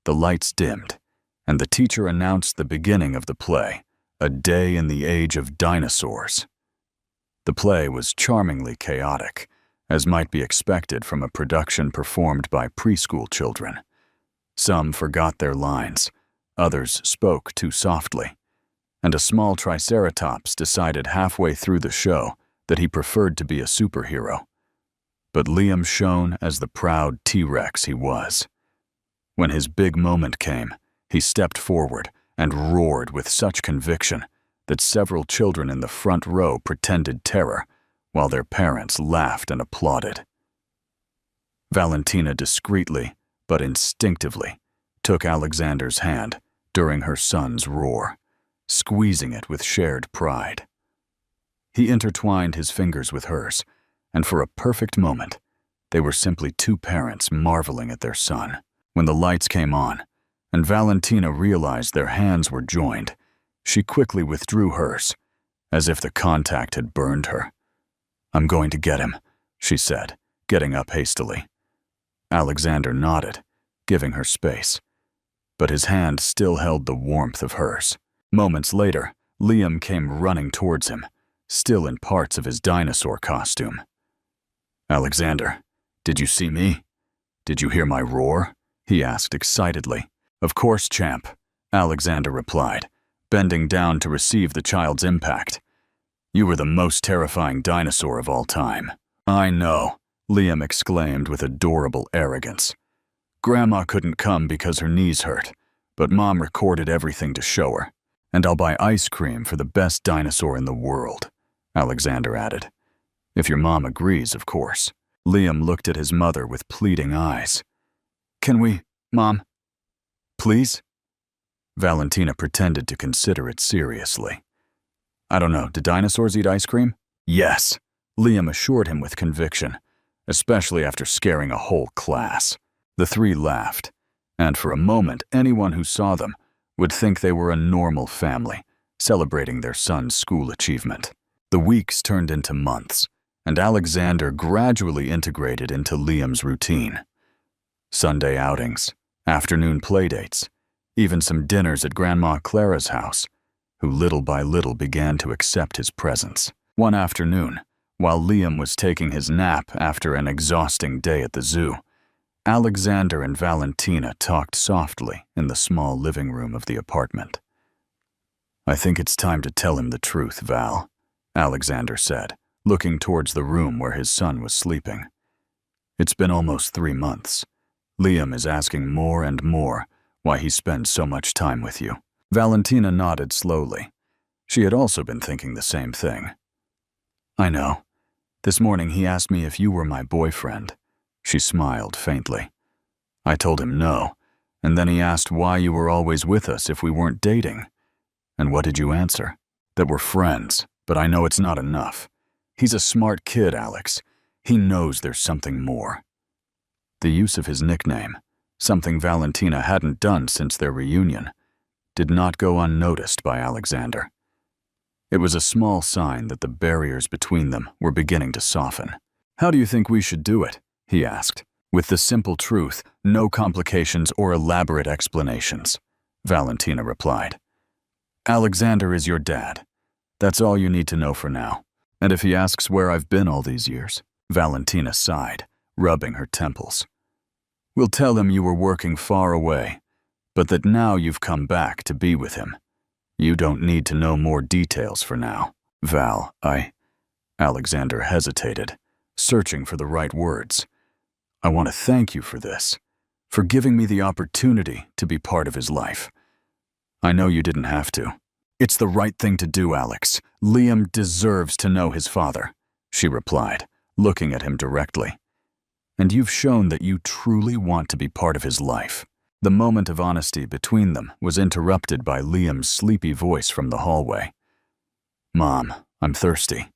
the lights dimmed, and the teacher announced the beginning of the play, A Day in the Age of Dinosaurs. The play was charmingly chaotic, as might be expected from a production performed by preschool children. Some forgot their lines, others spoke too softly, and a small triceratops decided halfway through the show that he preferred to be a superhero. But Liam shone as the proud T-Rex he was. When his big moment came, he stepped forward and roared with such conviction that several children in the front row pretended terror, while their parents laughed and applauded. Valentina discreetly, but instinctively, took Alexander's hand during her son's roar, squeezing it with shared pride. He intertwined his fingers with hers, and for a perfect moment, they were simply two parents marveling at their son. When the lights came on, and Valentina realized their hands were joined, she quickly withdrew hers, as if the contact had burned her. "I'm going to get him," she said, getting up hastily. Alexander nodded, giving her space, but his hand still held the warmth of hers. Moments later, Liam came running towards him, still in parts of his dinosaur costume. "Alexander, did you see me? Did you hear my roar?" he asked excitedly. "Of course, champ," Alexander replied, bending down to receive the child's impact. "You were the most terrifying dinosaur of all time." "I know," Liam exclaimed with adorable arrogance. "Grandma couldn't come because her knees hurt, but Mom recorded everything to show her. And I'll buy ice cream for the best dinosaur in the world," Alexander added. "If your mom agrees, of course." Liam looked at his mother with pleading eyes. "Can we, Mom? Please?" Valentina pretended to consider it seriously. "I don't know, do dinosaurs eat ice cream?" "Yes," Liam assured him with conviction, especially after scaring a whole class. The three laughed, and for a moment anyone who saw them would think they were a normal family, celebrating their son's school achievement. The weeks turned into months, and Alexander gradually integrated into Liam's routine. Sunday outings, afternoon playdates, even some dinners at Grandma Clara's house, who little by little began to accept his presence. One afternoon, while Liam was taking his nap after an exhausting day at the zoo, Alexander and Valentina talked softly in the small living room of the apartment. "I think it's time to tell him the truth, Val," Alexander said, looking towards the room where his son was sleeping. "It's been almost 3 months. Liam is asking more and more why he spends so much time with you." Valentina nodded slowly. She had also been thinking the same thing. "I know. This morning he asked me if you were my boyfriend." She smiled faintly. "I told him no, and then he asked why you were always with us if we weren't dating. And what did you answer? That we're friends, but I know it's not enough. He's a smart kid, Alex. He knows there's something more." The use of his nickname, something Valentina hadn't done since their reunion, did not go unnoticed by Alexander. It was a small sign that the barriers between them were beginning to soften. "How do you think we should do it?" he asked. "With the simple truth, no complications or elaborate explanations," Valentina replied. "Alexander is your dad. That's all you need to know for now. And if he asks where I've been all these years," Valentina sighed, rubbing her temples, "we'll tell him you were working far away, but that now you've come back to be with him. You don't need to know more details for now." "Val, Alexander hesitated, searching for the right words. "I want to thank you for this, for giving me the opportunity to be part of his life. I know you didn't have to. It's the right thing to do, Alex. Liam deserves to know his father," she replied, looking at him directly. "And you've shown that you truly want to be part of his life." The moment of honesty between them was interrupted by Liam's sleepy voice from the hallway. "Mom, I'm thirsty."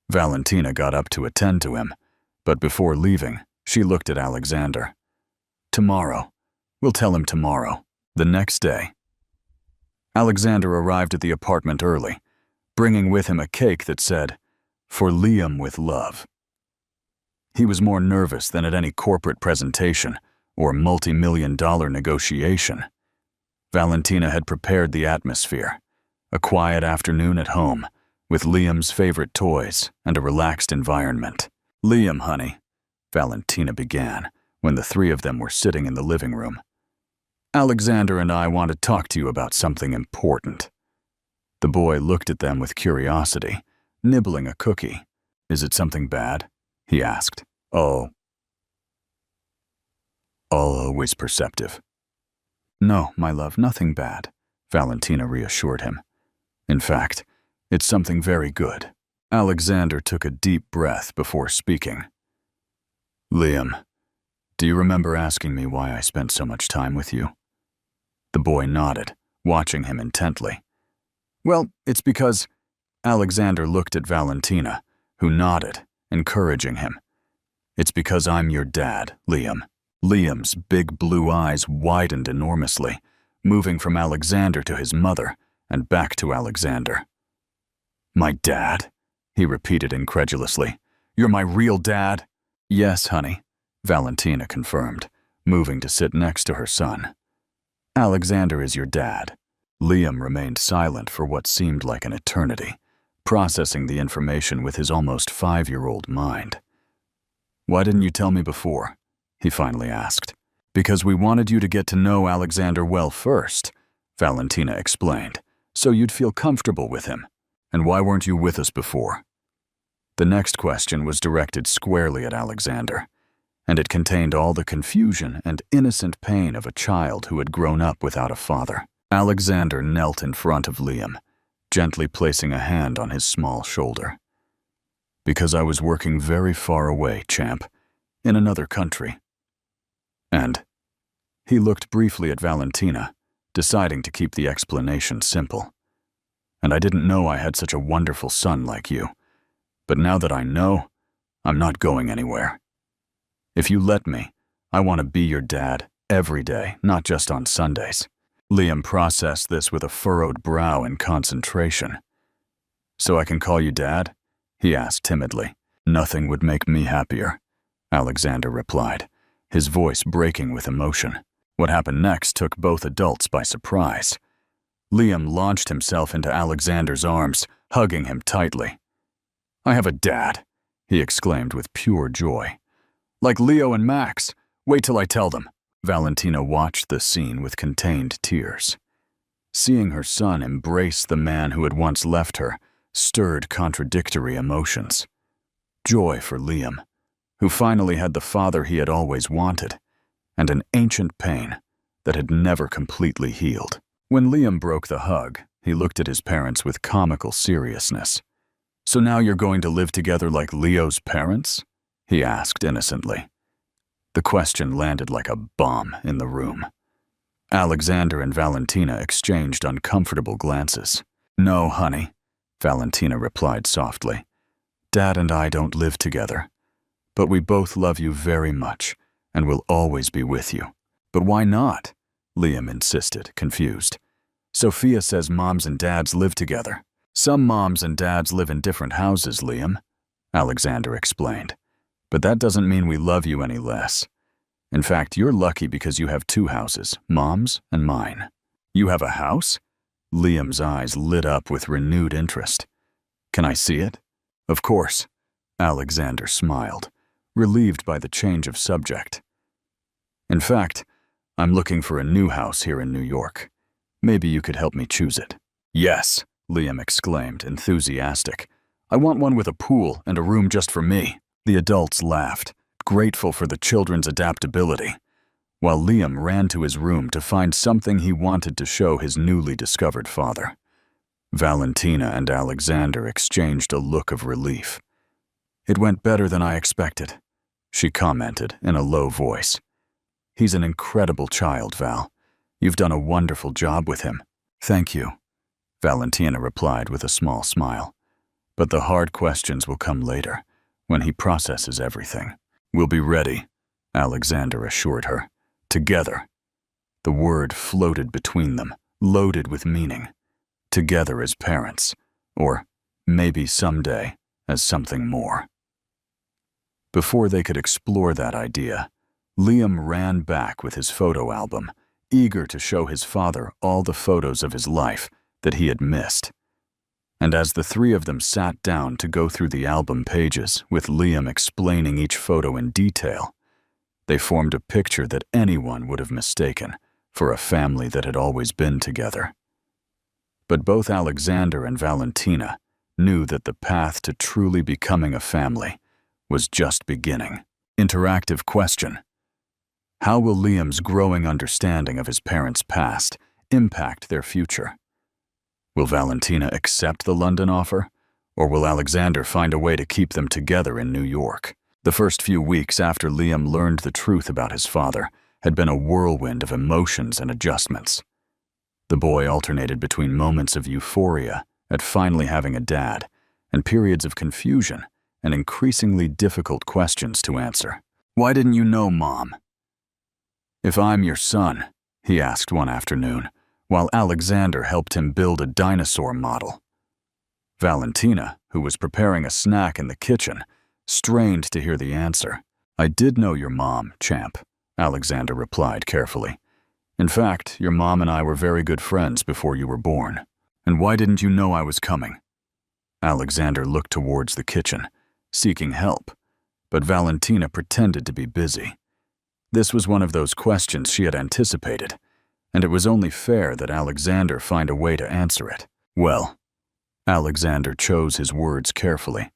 Valentina got up to attend to him, but before leaving, she looked at Alexander. "Tomorrow. We'll tell him tomorrow." The next day, Alexander arrived at the apartment early, bringing with him a cake that said, "For Liam with love." He was more nervous than at any corporate presentation or multi-million-dollar negotiation. Valentina had prepared the atmosphere, a quiet afternoon at home, with Liam's favorite toys and a relaxed environment. "Liam, honey," Valentina began, when the three of them were sitting in the living room. "Alexander and I want to talk to you about something important." The boy looked at them with curiosity, nibbling a cookie. "Is it something bad?" he asked. Always perceptive. "No, my love, nothing bad," Valentina reassured him. "In fact, it's something very good." Alexander took a deep breath before speaking. "Liam, do you remember asking me why I spent so much time with you?" The boy nodded, watching him intently. "Well, it's because—" Alexander looked at Valentina, who nodded, encouraging him. "It's because I'm your dad, Liam." Liam's big blue eyes widened enormously, moving from Alexander to his mother and back to Alexander. "My dad?" he repeated incredulously. "You're my real dad?" "Yes, honey," Valentina confirmed, moving to sit next to her son. "Alexander is your dad." Liam remained silent for what seemed like an eternity, processing the information with his almost 5-year-old mind. "Why didn't you tell me before?" he finally asked. "Because we wanted you to get to know Alexander well first," Valentina explained, "so you'd feel comfortable with him. And why weren't you with us before?" The next question was directed squarely at Alexander, and it contained all the confusion and innocent pain of a child who had grown up without a father. Alexander knelt in front of Liam, gently placing a hand on his small shoulder. "Because I was working very far away, champ, in another country. And—" he looked briefly at Valentina, deciding to keep the explanation simple. "And I didn't know I had such a wonderful son like you. But now that I know, I'm not going anywhere. If you let me, I want to be your dad every day, not just on Sundays." Liam processed this with a furrowed brow in concentration. "So I can call you Dad?" he asked timidly. "Nothing would make me happier," Alexander replied, his voice breaking with emotion. What happened next took both adults by surprise. Liam launched himself into Alexander's arms, hugging him tightly. "I have a dad," he exclaimed with pure joy. "Like Leo and Max. Wait till I tell them." Valentina watched the scene with contained tears. Seeing her son embrace the man who had once left her stirred contradictory emotions. Joy for Liam, who finally had the father he had always wanted, and an ancient pain that had never completely healed. When Liam broke the hug, he looked at his parents with comical seriousness. "So now you're going to live together like Leo's parents?" he asked innocently. The question landed like a bomb in the room. Alexander and Valentina exchanged uncomfortable glances. "No, honey," Valentina replied softly. "Dad and I don't live together, but we both love you very much and will always be with you." "But why not?" Liam insisted, confused. "Sophia says moms and dads live together." "Some moms and dads live in different houses, Liam," Alexander explained. "But that doesn't mean we love you any less. In fact, you're lucky because you have two houses, Mom's and mine." "You have a house?" Liam's eyes lit up with renewed interest. "Can I see it?" "Of course," Alexander smiled, relieved by the change of subject. "In fact, I'm looking for a new house here in New York. Maybe you could help me choose it." "Yes," Liam exclaimed, enthusiastic. "I want one with a pool and a room just for me." The adults laughed, grateful for the children's adaptability, while Liam ran to his room to find something he wanted to show his newly discovered father. Valentina and Alexander exchanged a look of relief. "It went better than I expected," she commented in a low voice. "He's an incredible child, Val. You've done a wonderful job with him." "Thank you," Valentina replied with a small smile. "But the hard questions will come later, when he processes everything." "We'll be ready," Alexander assured her. "Together." The word floated between them, loaded with meaning. Together as parents, or maybe someday as something more. Before they could explore that idea, Liam ran back with his photo album, eager to show his father all the photos of his life that he had missed. And as the three of them sat down to go through the album pages, with Liam explaining each photo in detail, they formed a picture that anyone would have mistaken for a family that had always been together. But both Alexander and Valentina knew that the path to truly becoming a family was just beginning. Interactive question. How will Liam's growing understanding of his parents' past impact their future? Will Valentina accept the London offer, or will Alexander find a way to keep them together in New York? The first few weeks after Liam learned the truth about his father had been a whirlwind of emotions and adjustments. The boy alternated between moments of euphoria at finally having a dad and periods of confusion and increasingly difficult questions to answer. "Why didn't you know, Mom?" "If I'm your son," he asked one afternoon, while Alexander helped him build a dinosaur model. Valentina, who was preparing a snack in the kitchen, strained to hear the answer. "I did know your mom, champ," Alexander replied carefully. "In fact, your mom and I were very good friends before you were born." "And why didn't you know I was coming?" Alexander looked towards the kitchen, seeking help, but Valentina pretended to be busy. This was one of those questions she had anticipated, and it was only fair that Alexander find a way to answer it. "Well," Alexander chose his words carefully,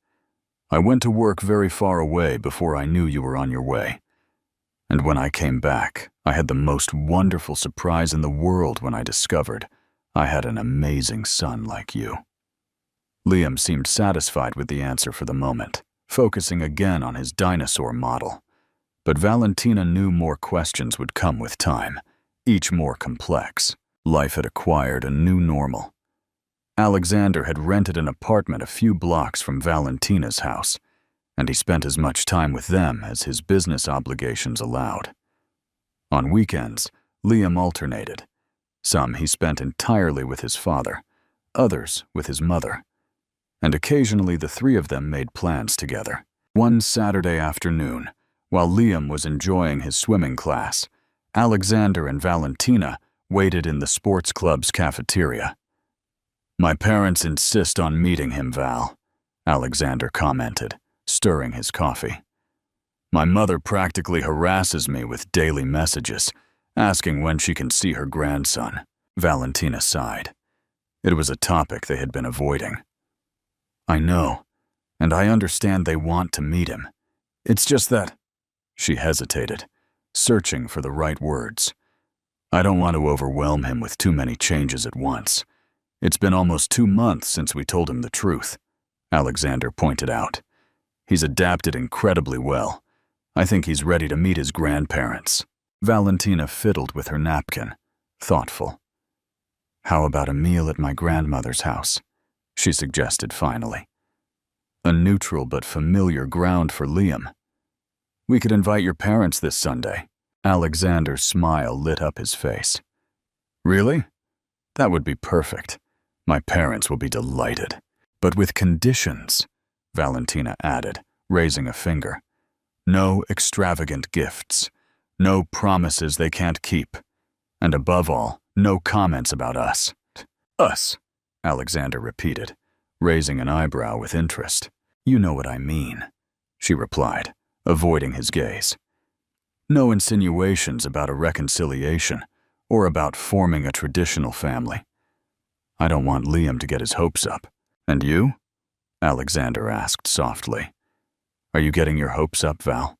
"I went to work very far away before I knew you were on your way. And when I came back, I had the most wonderful surprise in the world when I discovered I had an amazing son like you." Liam seemed satisfied with the answer for the moment, focusing again on his dinosaur model. But Valentina knew more questions would come with time, each more complex. Life had acquired a new normal. Alexander had rented an apartment a few blocks from Valentina's house, and he spent as much time with them as his business obligations allowed. On weekends, Liam alternated, Some he spent entirely with his father, others with his mother, and occasionally the three of them made plans together. One Saturday afternoon, while Liam was enjoying his swimming class, Alexander and Valentina waited in the sports club's cafeteria. "My parents insist on meeting him, Val," Alexander commented, stirring his coffee. "My mother practically harasses me with daily messages, asking when she can see her grandson." Valentina sighed. It was a topic they had been avoiding. "I know, and I understand they want to meet him. It's just that—" She hesitated, searching for the right words. "I don't want to overwhelm him with too many changes at once. It's been almost 2 months since we told him the truth," Alexander pointed out. "He's adapted incredibly well. I think he's ready to meet his grandparents." Valentina fiddled with her napkin, thoughtful. "How about a meal at my grandmother's house?" she suggested finally. A neutral but familiar ground for Liam. "We could invite your parents this Sunday." Alexander's smile lit up his face. "Really? That would be perfect. My parents will be delighted. But with conditions," Valentina added, raising a finger. "No extravagant gifts. No promises they can't keep. And above all, no comments about us." "Us," Alexander repeated, raising an eyebrow with interest. "You know what I mean," she replied, avoiding his gaze. "No insinuations about a reconciliation or about forming a traditional family. I don't want Liam to get his hopes up. And you?" Alexander asked softly. "Are you getting your hopes up, Val?"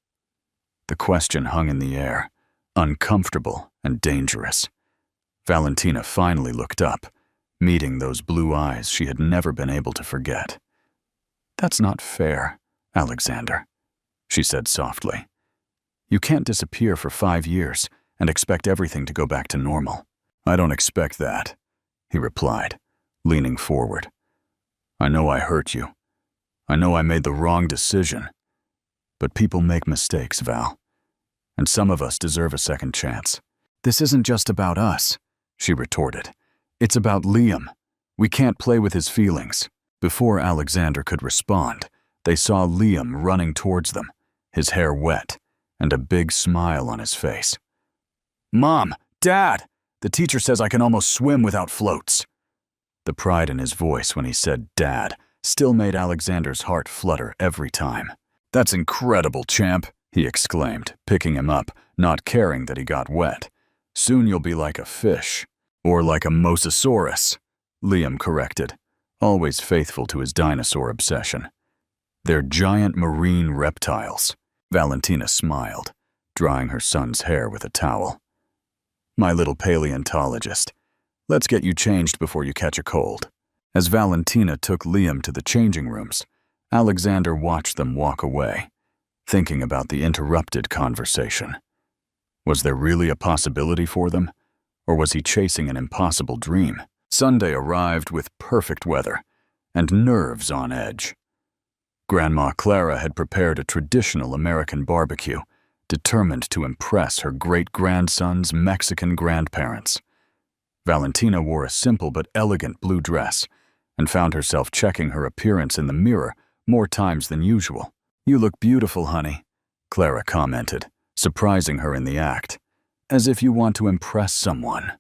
The question hung in the air, uncomfortable and dangerous. Valentina finally looked up, meeting those blue eyes she had never been able to forget. "That's not fair, Alexander," she said softly. "You can't disappear for 5 years and expect everything to go back to normal." "I don't expect that," he replied, leaning forward. "I know I hurt you. I know I made the wrong decision. But people make mistakes, Val. And some of us deserve a second chance." "This isn't just about us," she retorted. "It's about Liam. We can't play with his feelings." Before Alexander could respond, they saw Liam running towards them, his hair wet, and a big smile on his face. "Mom! Dad! The teacher says I can almost swim without floats." The pride in his voice when he said Dad still made Alexander's heart flutter every time. "That's incredible, champ," he exclaimed, picking him up, not caring that he got wet. "Soon you'll be like a fish. Or like a mosasaurus," Liam corrected, always faithful to his dinosaur obsession. "They're giant marine reptiles." Valentina smiled, drying her son's hair with a towel. "My little paleontologist, let's get you changed before you catch a cold." As Valentina took Liam to the changing rooms, Alexander watched them walk away, thinking about the interrupted conversation. Was there really a possibility for them, or was he chasing an impossible dream? Sunday arrived with perfect weather and nerves on edge. Grandma Clara had prepared a traditional American barbecue, determined to impress her great-grandson's Mexican grandparents. Valentina wore a simple but elegant blue dress and found herself checking her appearance in the mirror more times than usual. "You look beautiful, honey," Clara commented, surprising her in the act. "As if you want to impress someone."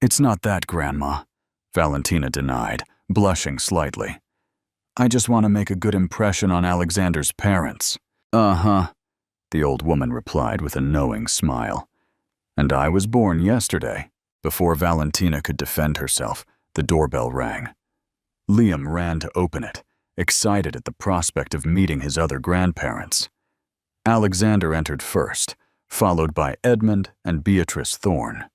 "It's not that, Grandma," Valentina denied, blushing slightly. "I just want to make a good impression on Alexander's parents." "Uh-huh," the old woman replied with a knowing smile. "And I was born yesterday." Before Valentina could defend herself, the doorbell rang. Liam ran to open it, excited at the prospect of meeting his other grandparents. Alexander entered first, followed by Edmund and Beatrice Thorne.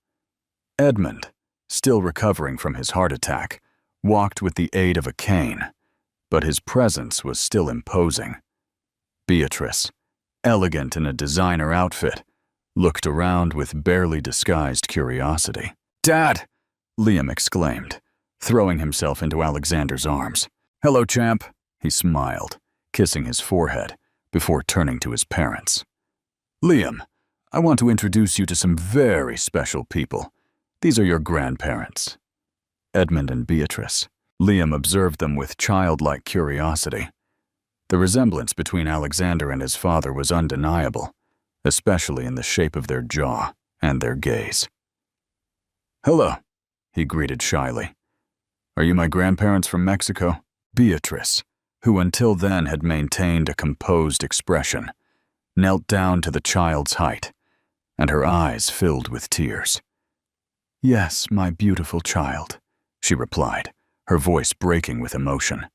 Edmund, still recovering from his heart attack, walked with the aid of a cane, but his presence was still imposing. Beatrice, elegant in a designer outfit, looked around with barely disguised curiosity. "Dad!" Liam exclaimed, throwing himself into Alexander's arms. "Hello, champ," he smiled, kissing his forehead, before turning to his parents. "Liam, I want to introduce you to some very special people. These are your grandparents, Edmund and Beatrice. Liam observed them with childlike curiosity. The resemblance between Alexander and his father was undeniable, especially in the shape of their jaw and their gaze. "Hello," he greeted shyly. "Are you my grandparents from Mexico?" Beatrice, who until then had maintained a composed expression, knelt down to the child's height, and her eyes filled with tears. "Yes, my beautiful child," she replied, her voice breaking with emotion.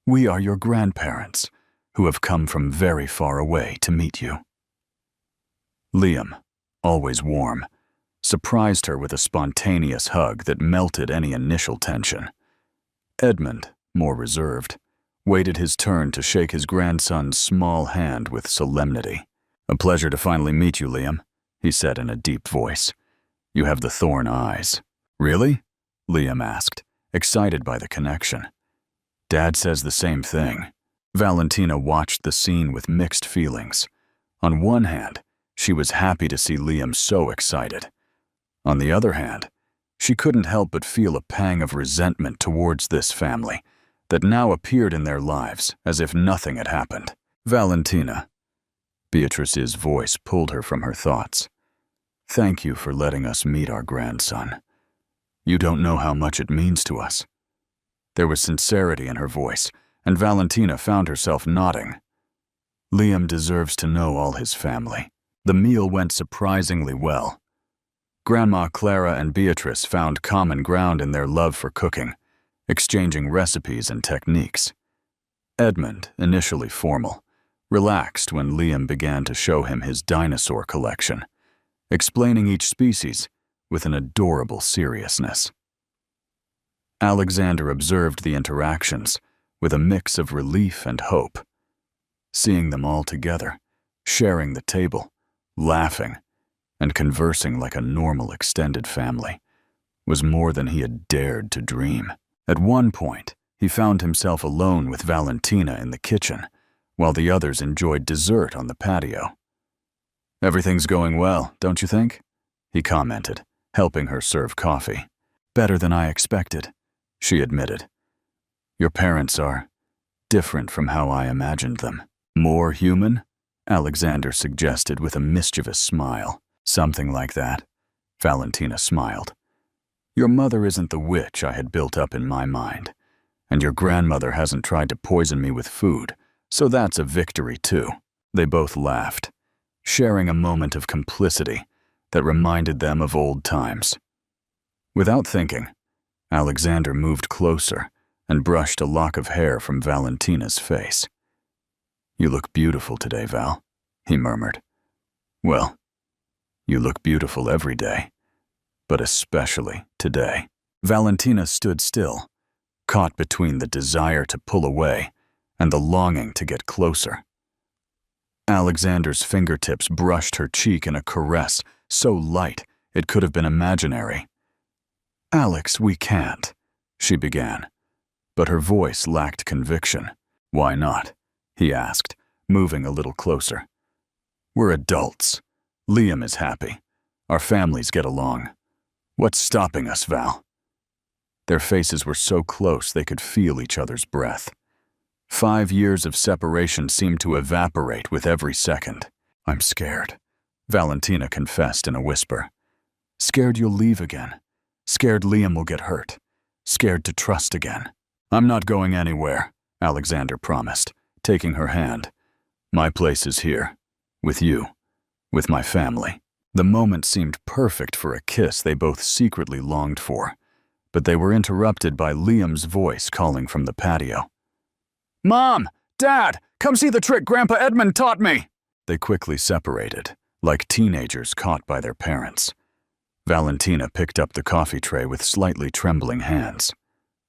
"We are your grandparents, who have come from very far away to meet you." Liam, always warm, surprised her with a spontaneous hug that melted any initial tension. Edmund, more reserved, waited his turn to shake his grandson's small hand with solemnity. "A pleasure to finally meet you, Liam," he said in a deep voice. "You have the Thorn eyes." "Really?" Liam asked, excited by the connection. "Dad says the same thing." Valentina watched the scene with mixed feelings. On one hand, she was happy to see Liam so excited. On the other hand, she couldn't help but feel a pang of resentment towards this family that now appeared in their lives as if nothing had happened. "Valentina," Beatrice's voice pulled her from her thoughts. "Thank you for letting us meet our grandson. You don't know how much it means to us." There was sincerity in her voice, and Valentina found herself nodding. Liam deserves to know all his family. The meal went surprisingly well. Grandma Clara and Beatrice found common ground in their love for cooking, exchanging recipes and techniques. Edmund, initially formal, relaxed when Liam began to show him his dinosaur collection, explaining each species with an adorable seriousness. Alexander observed the interactions with a mix of relief and hope. Seeing them all together, sharing the table, laughing, and conversing like a normal extended family, was more than he had dared to dream. At one point, he found himself alone with Valentina in the kitchen, while the others enjoyed dessert on the patio. "Everything's going well, don't you think?" he commented, helping her serve coffee. "Better than I expected," she admitted. "Your parents are different from how I imagined them." "More human?" Alexander suggested with a mischievous smile. "Something like that," Valentina smiled. "Your mother isn't the witch I had built up in my mind, and your grandmother hasn't tried to poison me with food, so that's a victory too." They both laughed, sharing a moment of complicity that reminded them of old times. Without thinking, Alexander moved closer and brushed a lock of hair from Valentina's face. "You look beautiful today, Val," he murmured. "Well, you look beautiful every day, but especially today." Valentina stood still, caught between the desire to pull away and the longing to get closer. Alexander's fingertips brushed her cheek in a caress so light it could have been imaginary. "Alex, we can't," she began, but her voice lacked conviction. "Why not?" he asked, moving a little closer. "We're adults. Liam is happy. Our families get along. What's stopping us, Val?" Their faces were so close they could feel each other's breath. 5 years of separation seemed to evaporate with every second. "I'm scared," Valentina confessed in a whisper. "Scared you'll leave again. Scared Liam will get hurt. Scared to trust again." "I'm not going anywhere," Alexander promised, taking her hand. "My place is here, with you, with my family." The moment seemed perfect for a kiss they both secretly longed for, but they were interrupted by Liam's voice calling from the patio. "Mom! Dad! Come see the trick Grandpa Edmund taught me!" They quickly separated, like teenagers caught by their parents. Valentina picked up the coffee tray with slightly trembling hands.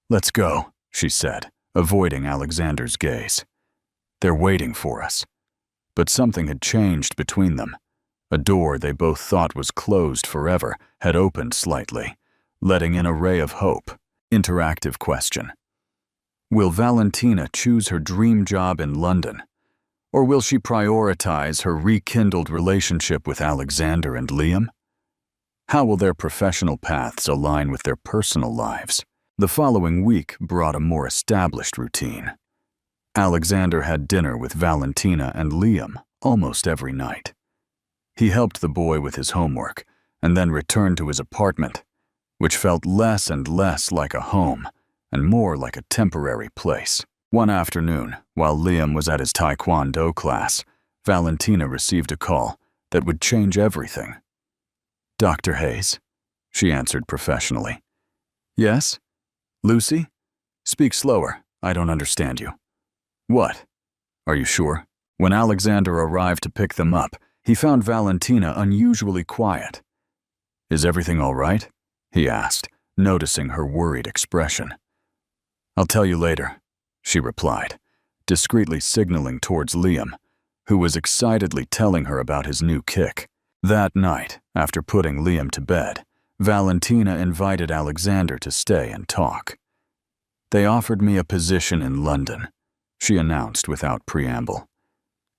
"Let's go," she said, avoiding Alexander's gaze. "They're waiting for us." But something had changed between them. A door they both thought was closed forever had opened slightly, letting in a ray of hope. Interactive question. Will Valentina choose her dream job in London, or will she prioritize her rekindled relationship with Alexander and Liam? How will their professional paths align with their personal lives? The following week brought a more established routine. Alexander had dinner with Valentina and Liam almost every night. He helped the boy with his homework and then returned to his apartment, which felt less and less like a home and more like a temporary place. One afternoon, while Liam was at his taekwondo class, Valentina received a call that would change everything. "Dr. Hayes," she answered professionally. "Yes? Lucy? Speak slower. I don't understand you." "What? Are you sure?" When Alexander arrived to pick them up, he found Valentina unusually quiet. "Is everything all right?" he asked, noticing her worried expression. "I'll tell you later," she replied, discreetly signaling towards Liam, who was excitedly telling her about his new kick. That night, after putting Liam to bed, Valentina invited Alexander to stay and talk. "They offered me a position in London," she announced without preamble.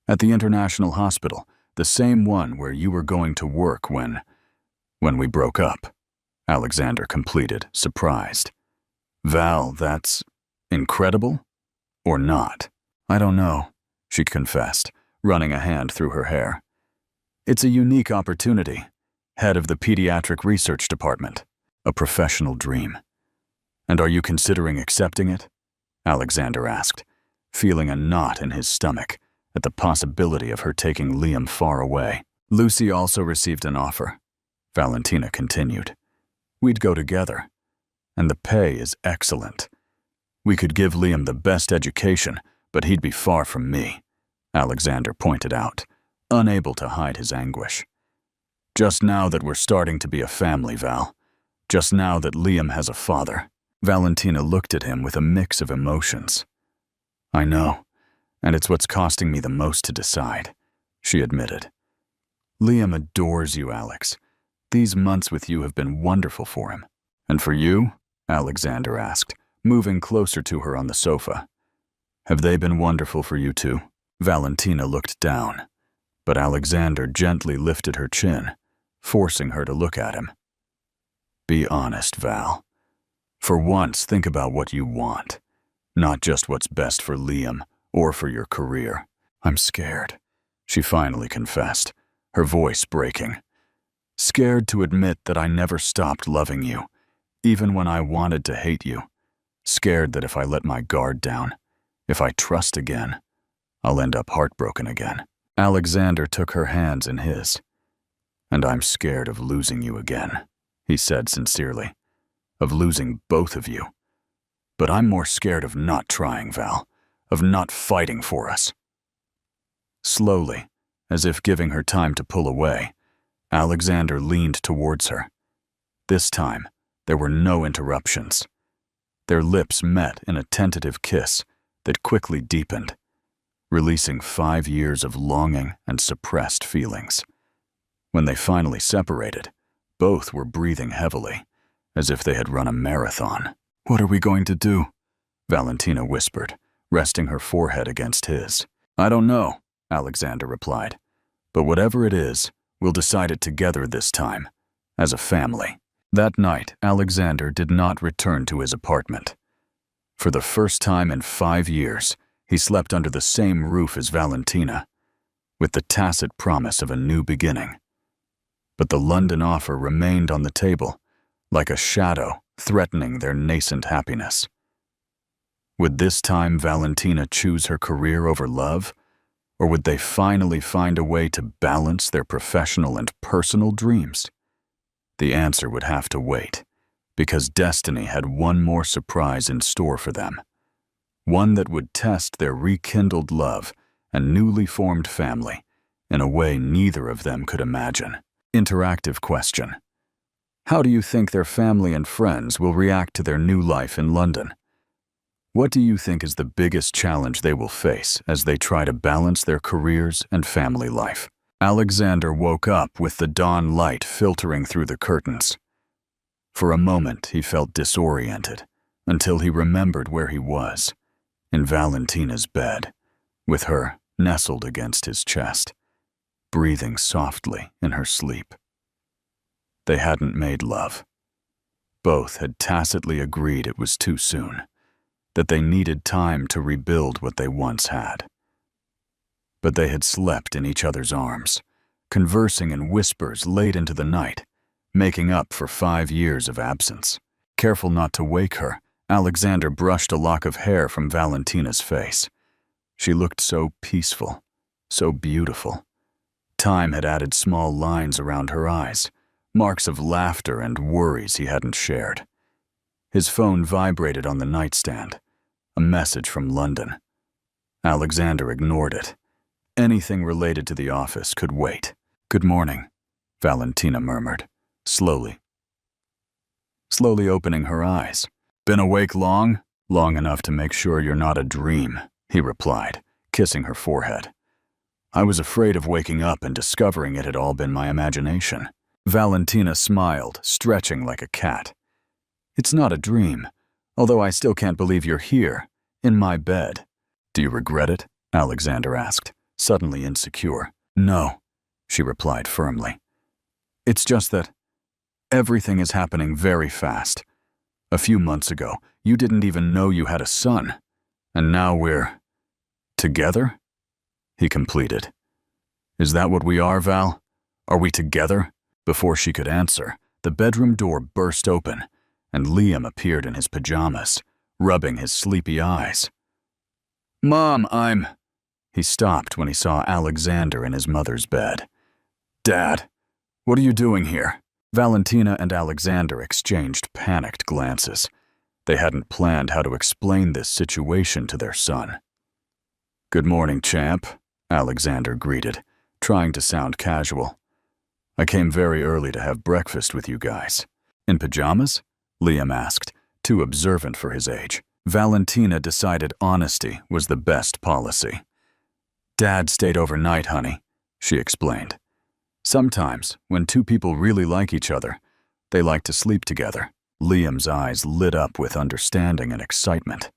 "At the International Hospital, the same one where you were going to work when we broke up," Alexander completed, surprised. "Val, that's incredible? Or not?" "I don't know," she confessed, running a hand through her hair. "It's a unique opportunity. Head of the Pediatric Research Department. A professional dream." "And are you considering accepting it?" Alexander asked, feeling a knot in his stomach at the possibility of her taking Liam far away. "Lucy also received an offer," Valentina continued. "We'd go together, and the pay is excellent. We could give Liam the best education, but he'd be far from me," Alexander pointed out, unable to hide his anguish. "Just now that we're starting to be a family, Val. Just now that Liam has a father." Valentina looked at him with a mix of emotions. "I know, and it's what's costing me the most to decide," she admitted. "Liam adores you, Alex. These months with you have been wonderful for him." "And for you?" Alexander asked, moving closer to her on the sofa. "Have they been wonderful for you too?" Valentina looked down, but Alexander gently lifted her chin, forcing her to look at him. "Be honest, Val. For once, think about what you want, not just what's best for Liam or for your career." "I'm scared," she finally confessed, her voice breaking. "Scared to admit that I never stopped loving you, even when I wanted to hate you. Scared that if I let my guard down, if I trust again, I'll end up heartbroken again." Alexander took her hands in his. "And I'm scared of losing you again," he said sincerely. "Of losing both of you. But I'm more scared of not trying, Val, of not fighting for us." Slowly, as if giving her time to pull away, Alexander leaned towards her. This time, there were no interruptions. Their lips met in a tentative kiss that quickly deepened, releasing 5 years of longing and suppressed feelings. When they finally separated, both were breathing heavily, as if they had run a marathon. "What are we going to do?" Valentina whispered, resting her forehead against his. "I don't know," Alexander replied. "But whatever it is, we'll decide it together this time, as a family." That night, Alexander did not return to his apartment. For the first time in 5 years, he slept under the same roof as Valentina, with the tacit promise of a new beginning. But the London offer remained on the table, like a shadow threatening their nascent happiness. Would this time Valentina choose her career over love, or would they finally find a way to balance their professional and personal dreams? The answer would have to wait, because destiny had one more surprise in store for them. One that would test their rekindled love and newly formed family in a way neither of them could imagine. Interactive question. How do you think their family and friends will react to their new life in London? What do you think is the biggest challenge they will face as they try to balance their careers and family life? Alexander woke up with the dawn light filtering through the curtains. For a moment, he felt disoriented, until he remembered where he was, in Valentina's bed, with her nestled against his chest, breathing softly in her sleep. They hadn't made love. Both had tacitly agreed it was too soon, that they needed time to rebuild what they once had. But they had slept in each other's arms, conversing in whispers late into the night, making up for 5 years of absence. Careful not to wake her, Alexander brushed a lock of hair from Valentina's face. She looked so peaceful, so beautiful. Time had added small lines around her eyes, marks of laughter and worries he hadn't shared. His phone vibrated on the nightstand, a message from London. Alexander ignored it. Anything related to the office could wait. "Good morning," Valentina murmured, slowly opening her eyes. "Been awake long?" "Long enough to make sure you're not a dream," he replied, kissing her forehead. "I was afraid of waking up and discovering it had all been my imagination." Valentina smiled, stretching like a cat. "It's not a dream, although I still can't believe you're here, in my bed." "Do you regret it?" Alexander asked, suddenly insecure. "No," she replied firmly. "It's just that everything is happening very fast. A few months ago, you didn't even know you had a son, and now we're together?" he completed. "Is that what we are, Val? Are we together?" Before she could answer, the bedroom door burst open, and Liam appeared in his pajamas, rubbing his sleepy eyes. "Mom, He stopped when he saw Alexander in his mother's bed. "Dad, what are you doing here?" Valentina and Alexander exchanged panicked glances. They hadn't planned how to explain this situation to their son. "Good morning, champ," Alexander greeted, trying to sound casual. "I came very early to have breakfast with you guys." "In pajamas?" Liam asked, too observant for his age. Valentina decided honesty was the best policy. "Dad stayed overnight, honey," she explained. "Sometimes, when two people really like each other, they like to sleep together." Liam's eyes lit up with understanding and excitement.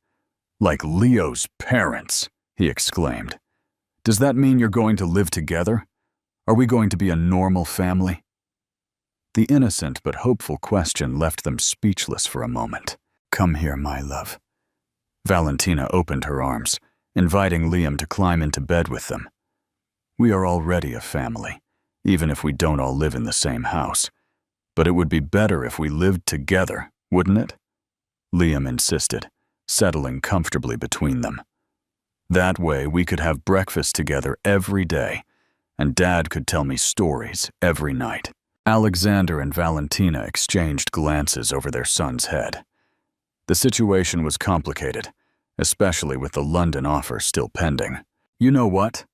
"Like Leo's parents," he exclaimed. "Does that mean you're going to live together? Are we going to be a normal family?" The innocent but hopeful question left them speechless for a moment. "Come here, my love." Valentina opened her arms, inviting Liam to climb into bed with them. "We are already a family, even if we don't all live in the same house. But it would be better if we lived together, wouldn't it?" Liam insisted, settling comfortably between them. "That way we could have breakfast together every day, and Dad could tell me stories every night." Alexander and Valentina exchanged glances over their son's head. The situation was complicated, especially with the London offer still pending. "You know what?"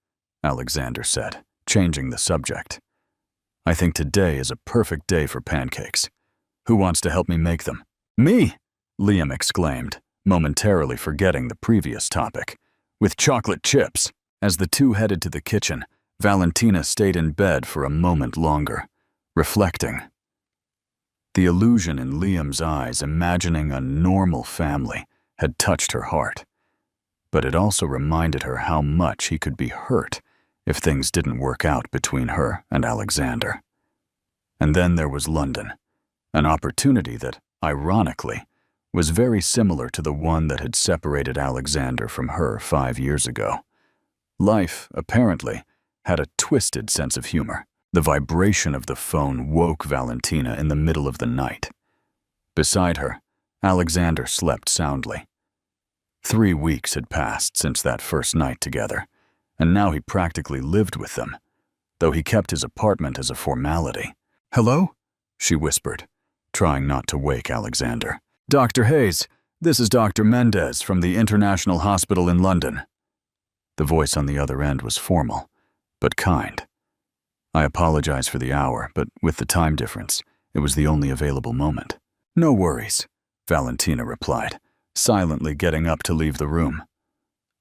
Alexander said, changing the subject. "I think today is a perfect day for pancakes. Who wants to help me make them?" "Me!" Liam exclaimed, momentarily forgetting the previous topic. "With chocolate chips." As the two headed to the kitchen, Valentina stayed in bed for a moment longer, reflecting. The illusion in Liam's eyes, imagining a normal family, had touched her heart. But it also reminded her how much he could be hurt if things didn't work out between her and Alexander. And then there was London, an opportunity that, ironically, was very similar to the one that had separated Alexander from her 5 years ago. Life, apparently, had a twisted sense of humor. The vibration of the phone woke Valentina in the middle of the night. Beside her, Alexander slept soundly. 3 weeks had passed since that first night together, and now he practically lived with them, though he kept his apartment as a formality. "Hello?" she whispered, trying not to wake Alexander. "Dr. Hayes, this is Dr. Mendez from the International Hospital in London." The voice on the other end was formal, but kind. "I apologize for the hour, but with the time difference, it was the only available moment." "No worries," Valentina replied, silently getting up to leave the room.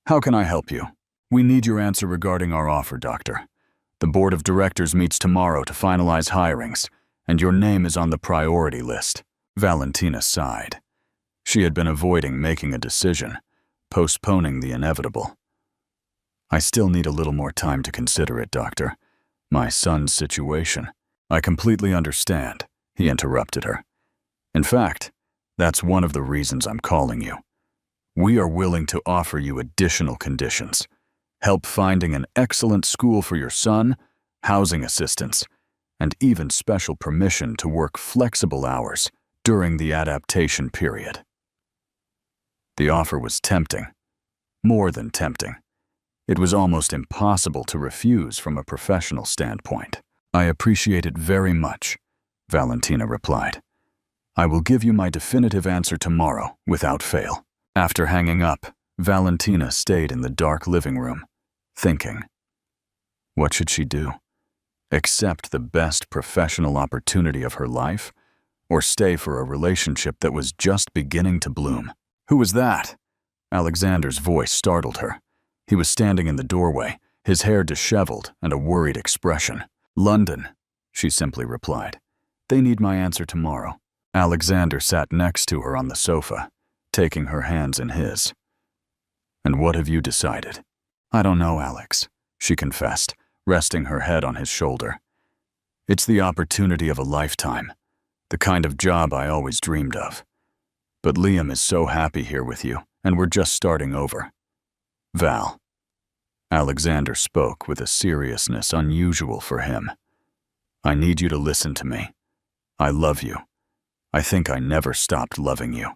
"How can I help you?" "We need your answer regarding our offer, doctor. The board of directors meets tomorrow to finalize hirings, and your name is on the priority list." Valentina sighed. She had been avoiding making a decision, postponing the inevitable. "I still need a little more time to consider it, doctor. My son's situation. I completely understand," he interrupted her. In fact, that's one of the reasons I'm calling you. We are willing to offer you additional conditions. Help finding an excellent school for your son, housing assistance, and even special permission to work flexible hours during the adaptation period. The offer was tempting, more than tempting. It was almost impossible to refuse from a professional standpoint. I appreciate it very much, Valentina replied. I will give you my definitive answer tomorrow, without fail. After hanging up, Valentina stayed in the dark living room, thinking. What should she do? Accept the best professional opportunity of her life, or stay for a relationship that was just beginning to bloom? Who was that? Alexander's voice startled her. He was standing in the doorway, his hair disheveled and a worried expression. London, she simply replied. They need my answer tomorrow. Alexander sat next to her on the sofa, taking her hands in his. And what have you decided? I don't know, Alex, she confessed, resting her head on his shoulder. It's the opportunity of a lifetime, the kind of job I always dreamed of. But Liam is so happy here with you, and we're just starting over. Val. Alexander spoke with a seriousness unusual for him. I need you to listen to me. I love you. I think I never stopped loving you,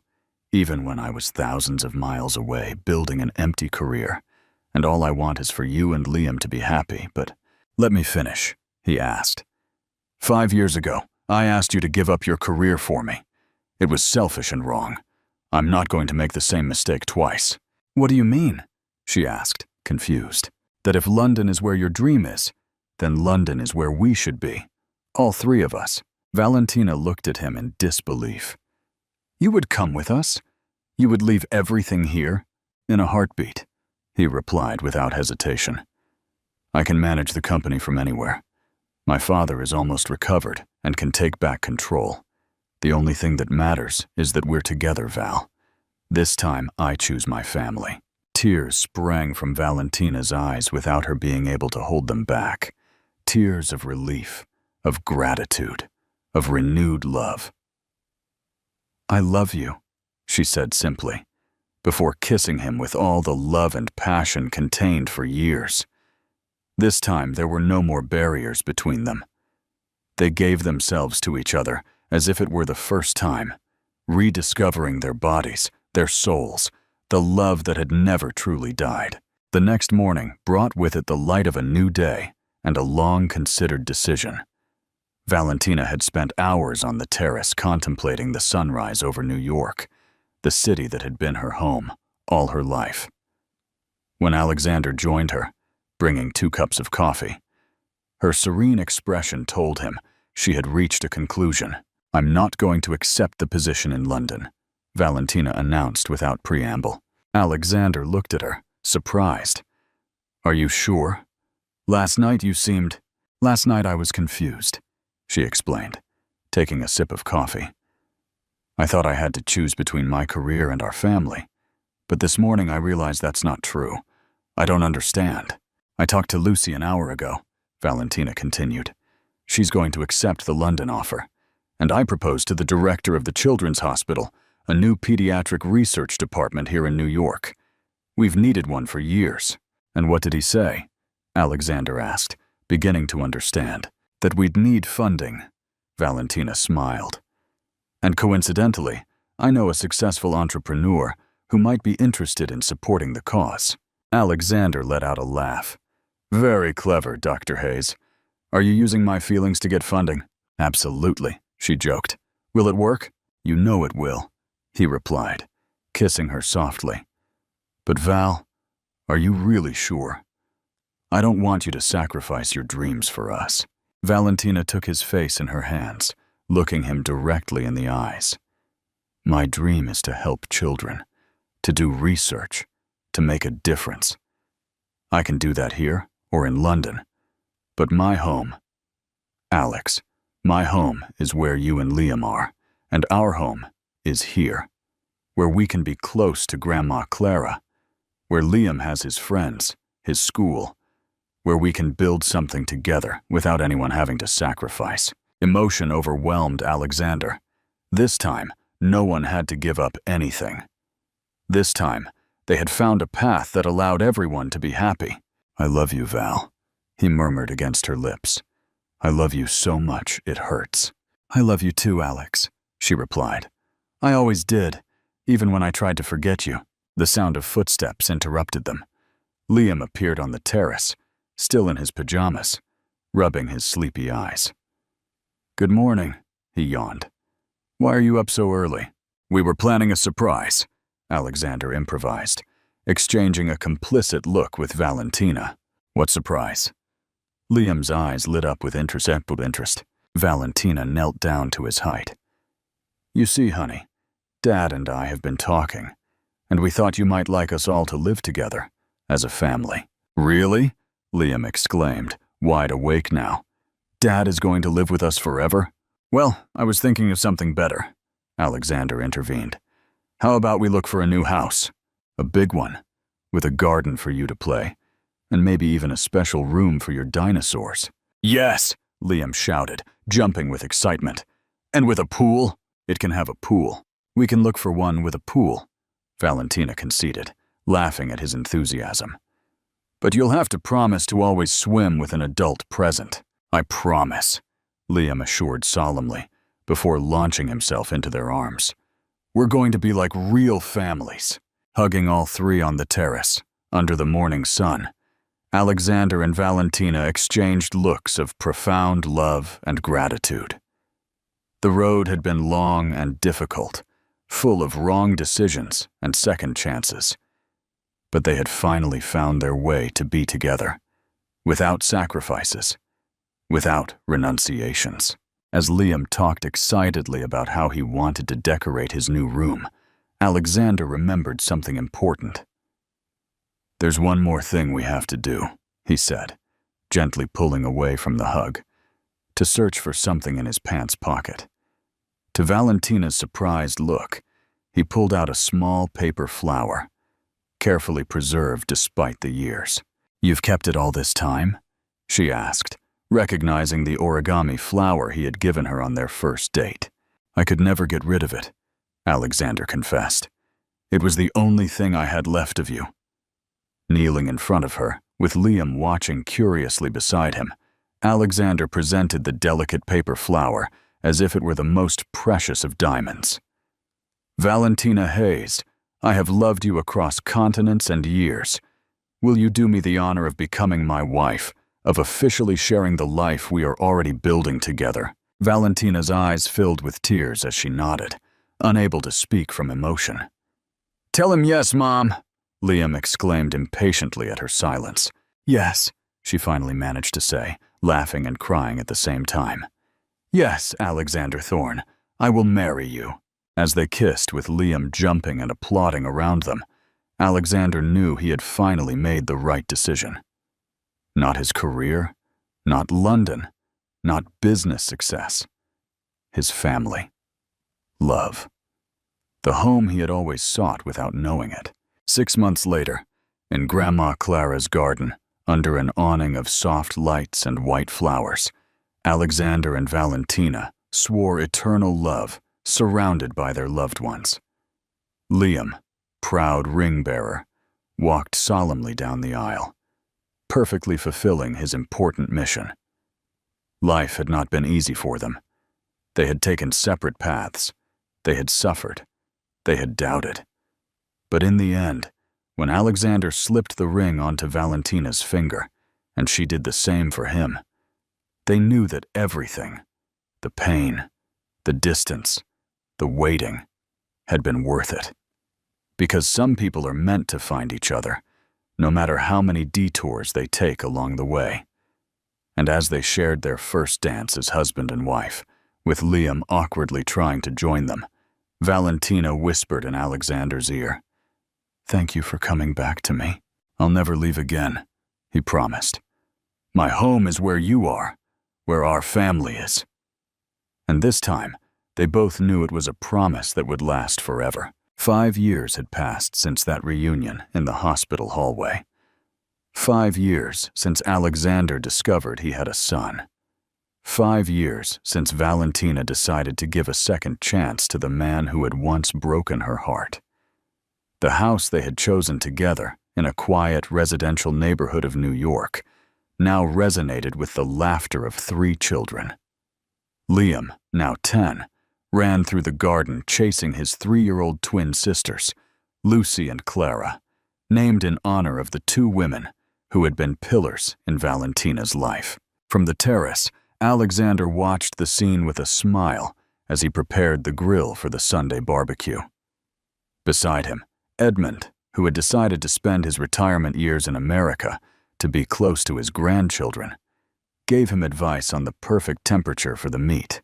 even when I was thousands of miles away building an empty career, and all I want is for you and Liam to be happy, but let me finish, he asked. 5 years ago, I asked you to give up your career for me. It was selfish and wrong. I'm not going to make the same mistake twice. What do you mean? She asked, confused. That if London is where your dream is, then London is where we should be. All three of us. Valentina looked at him in disbelief. You would come with us? You would leave everything here? In a heartbeat, he replied without hesitation. I can manage the company from anywhere. My father is almost recovered and can take back control. The only thing that matters is that we're together, Val. This time, I choose my family. Tears sprang from Valentina's eyes without her being able to hold them back. Tears of relief, of gratitude, of renewed love. I love you, she said simply, before kissing him with all the love and passion contained for years. This time, there were no more barriers between them. They gave themselves to each other as if it were the first time, rediscovering their bodies, their souls, the love that had never truly died. The next morning brought with it the light of a new day and a long-considered decision. Valentina had spent hours on the terrace contemplating the sunrise over New York, the city that had been her home all her life. When Alexander joined her, bringing 2 cups of coffee, her serene expression told him she had reached a conclusion. I'm not going to accept the position in London, Valentina announced without preamble. Alexander looked at her, surprised. Are you sure? Last night I was confused, she explained, taking a sip of coffee. I thought I had to choose between my career and our family, but this morning I realized that's not true. I don't understand. I talked to Lucy an hour ago, Valentina continued. She's going to accept the London offer, and I proposed to the director of the Children's Hospital, a new pediatric research department here in New York. We've needed one for years. And what did he say? Alexander asked, beginning to understand. That we'd need funding. Valentina smiled. And coincidentally, I know a successful entrepreneur who might be interested in supporting the cause. Alexander let out a laugh. Very clever, Dr. Hayes. Are you using my feelings to get funding? Absolutely, she joked. Will it work? You know it will, he replied, kissing her softly. But Val, are you really sure? I don't want you to sacrifice your dreams for us. Valentina took his face in her hands, looking him directly in the eyes. My dream is to help children, to do research, to make a difference. I can do that here or in London. But my home, Alex, my home is where you and Liam are, and our home is here, where we can be close to Grandma Clara, where Liam has his friends, his school, where we can build something together without anyone having to sacrifice. Emotion overwhelmed Alexander. This time, no one had to give up anything. This time, they had found a path that allowed everyone to be happy. "I love you, Val," he murmured against her lips. "I love you so much it hurts." "I love you too, Alex," she replied. "I always did, even when I tried to forget you." The sound of footsteps interrupted them. Liam appeared on the terrace, still in his pajamas, rubbing his sleepy eyes. "Good morning," he yawned. "Why are you up so early?" "We were planning a surprise," Alexander improvised, exchanging a complicit look with Valentina. "What surprise?" Liam's eyes lit up with interest. Valentina knelt down to his height. "You see, honey, Dad and I have been talking, and we thought you might like us all to live together, as a family." "Really?" Liam exclaimed, wide awake now. "Dad is going to live with us forever?" "Well, I was thinking of something better," Alexander intervened. "How about we look for a new house? A big one, with a garden for you to play, and maybe even a special room for your dinosaurs." "Yes!" Liam shouted, jumping with excitement. "And with a pool?" "It can have a pool. We can look for one with a pool," Valentina conceded, laughing at his enthusiasm. "But you'll have to promise to always swim with an adult present." "I promise," Liam assured solemnly, before launching himself into their arms. "We're going to be like real families." Hugging all three on the terrace, under the morning sun, Alexander and Valentina exchanged looks of profound love and gratitude. The road had been long and difficult, full of wrong decisions and second chances. But they had finally found their way to be together, without sacrifices, without renunciations. As Liam talked excitedly about how he wanted to decorate his new room, Alexander remembered something important. "There's one more thing we have to do," he said, gently pulling away from the hug, to search for something in his pants pocket. To Valentina's surprised look, he pulled out a small paper flower, carefully preserved despite the years. "You've kept it all this time?" she asked, recognizing the origami flower he had given her on their first date. "I could never get rid of it," Alexander confessed. "It was the only thing I had left of you." Kneeling in front of her, with Liam watching curiously beside him, Alexander presented the delicate paper flower as if it were the most precious of diamonds. "Valentina Hayes, I have loved you across continents and years. Will you do me the honor of becoming my wife, of officially sharing the life we are already building together?" Valentina's eyes filled with tears as she nodded, unable to speak from emotion. "Tell him yes, Mom," Liam exclaimed impatiently at her silence. "Yes," she finally managed to say, laughing and crying at the same time. "Yes, Alexander Thorne, I will marry you." As they kissed with Liam jumping and applauding around them, Alexander knew he had finally made the right decision. Not his career, not London, not business success. His family. Love. The home he had always sought without knowing it. 6 months later, in Grandma Clara's garden, under an awning of soft lights and white flowers, Alexander and Valentina swore eternal love, surrounded by their loved ones. Liam, proud ring-bearer, walked solemnly down the aisle, perfectly fulfilling his important mission. Life had not been easy for them. They had taken separate paths. They had suffered. They had doubted. But in the end, when Alexander slipped the ring onto Valentina's finger, and she did the same for him, they knew that everything, the pain, the distance, the waiting, had been worth it. Because some people are meant to find each other, no matter how many detours they take along the way. And as they shared their first dance as husband and wife, with Liam awkwardly trying to join them, Valentina whispered in Alexander's ear, "Thank you for coming back to me. I'll never leave again," he promised. "My home is where you are, where our family is." And this time, they both knew it was a promise that would last forever. 5 years had passed since that reunion in the hospital hallway. 5 years since Alexander discovered he had a son. 5 years since Valentina decided to give a second chance to the man who had once broken her heart. The house they had chosen together, in a quiet residential neighborhood of New York, now resonated with the laughter of 3 children. Liam, now 10, ran through the garden chasing his 3-year-old twin sisters, Lucy and Clara, named in honor of the 2 women who had been pillars in Valentina's life. From the terrace, Alexander watched the scene with a smile as he prepared the grill for the Sunday barbecue. Beside him, Edmund, who had decided to spend his retirement years in America to be close to his grandchildren, gave him advice on the perfect temperature for the meat.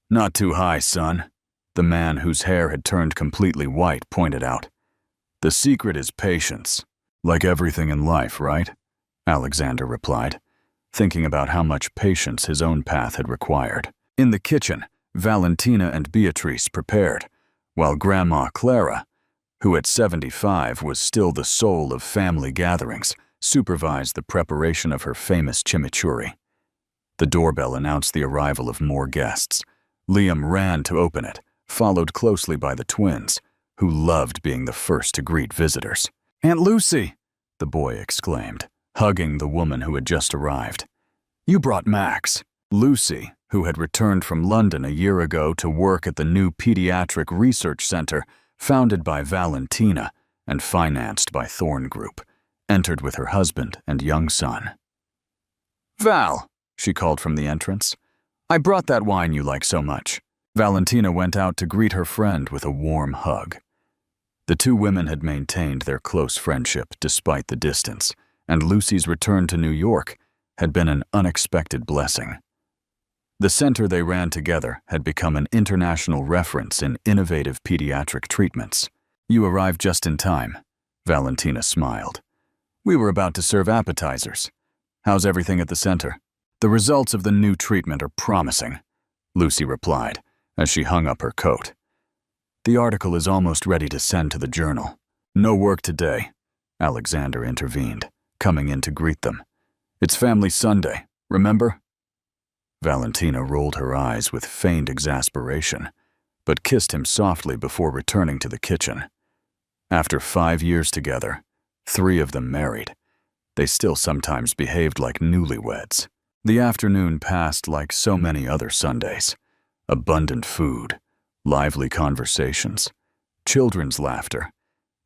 "Not too high, son," the man whose hair had turned completely white pointed out. "The secret is patience." "Like everything in life, right?" Alexander replied, thinking about how much patience his own path had required. In the kitchen, Valentina and Beatrice prepared, while Grandma Clara, who at 75 was still the soul of family gatherings, supervised the preparation of her famous chimichurri. The doorbell announced the arrival of more guests. Liam ran to open it, followed closely by the twins, who loved being the first to greet visitors. "Aunt Lucy!" the boy exclaimed, hugging the woman who had just arrived. "You brought Max." Lucy, who had returned from London a year ago to work at the new pediatric research center founded by Valentina and financed by Thorn Group, entered with her husband and young son. "Val," she called from the entrance, "I brought that wine you like so much." Valentina went out to greet her friend with a warm hug. The 2 women had maintained their close friendship despite the distance, and Lucy's return to New York had been an unexpected blessing. The center they ran together had become an international reference in innovative pediatric treatments. "You arrived just in time," Valentina smiled. "We were about to serve appetizers. How's everything at the center?" "The results of the new treatment are promising," Lucy replied as she hung up her coat. "The article is almost ready to send to the journal." "No work today," Alexander intervened, coming in to greet them. "It's Family Sunday, remember?" Valentina rolled her eyes with feigned exasperation, but kissed him softly before returning to the kitchen. After 5 years together, 3 of them married, they still sometimes behaved like newlyweds. The afternoon passed like so many other Sundays. Abundant food, lively conversations, children's laughter,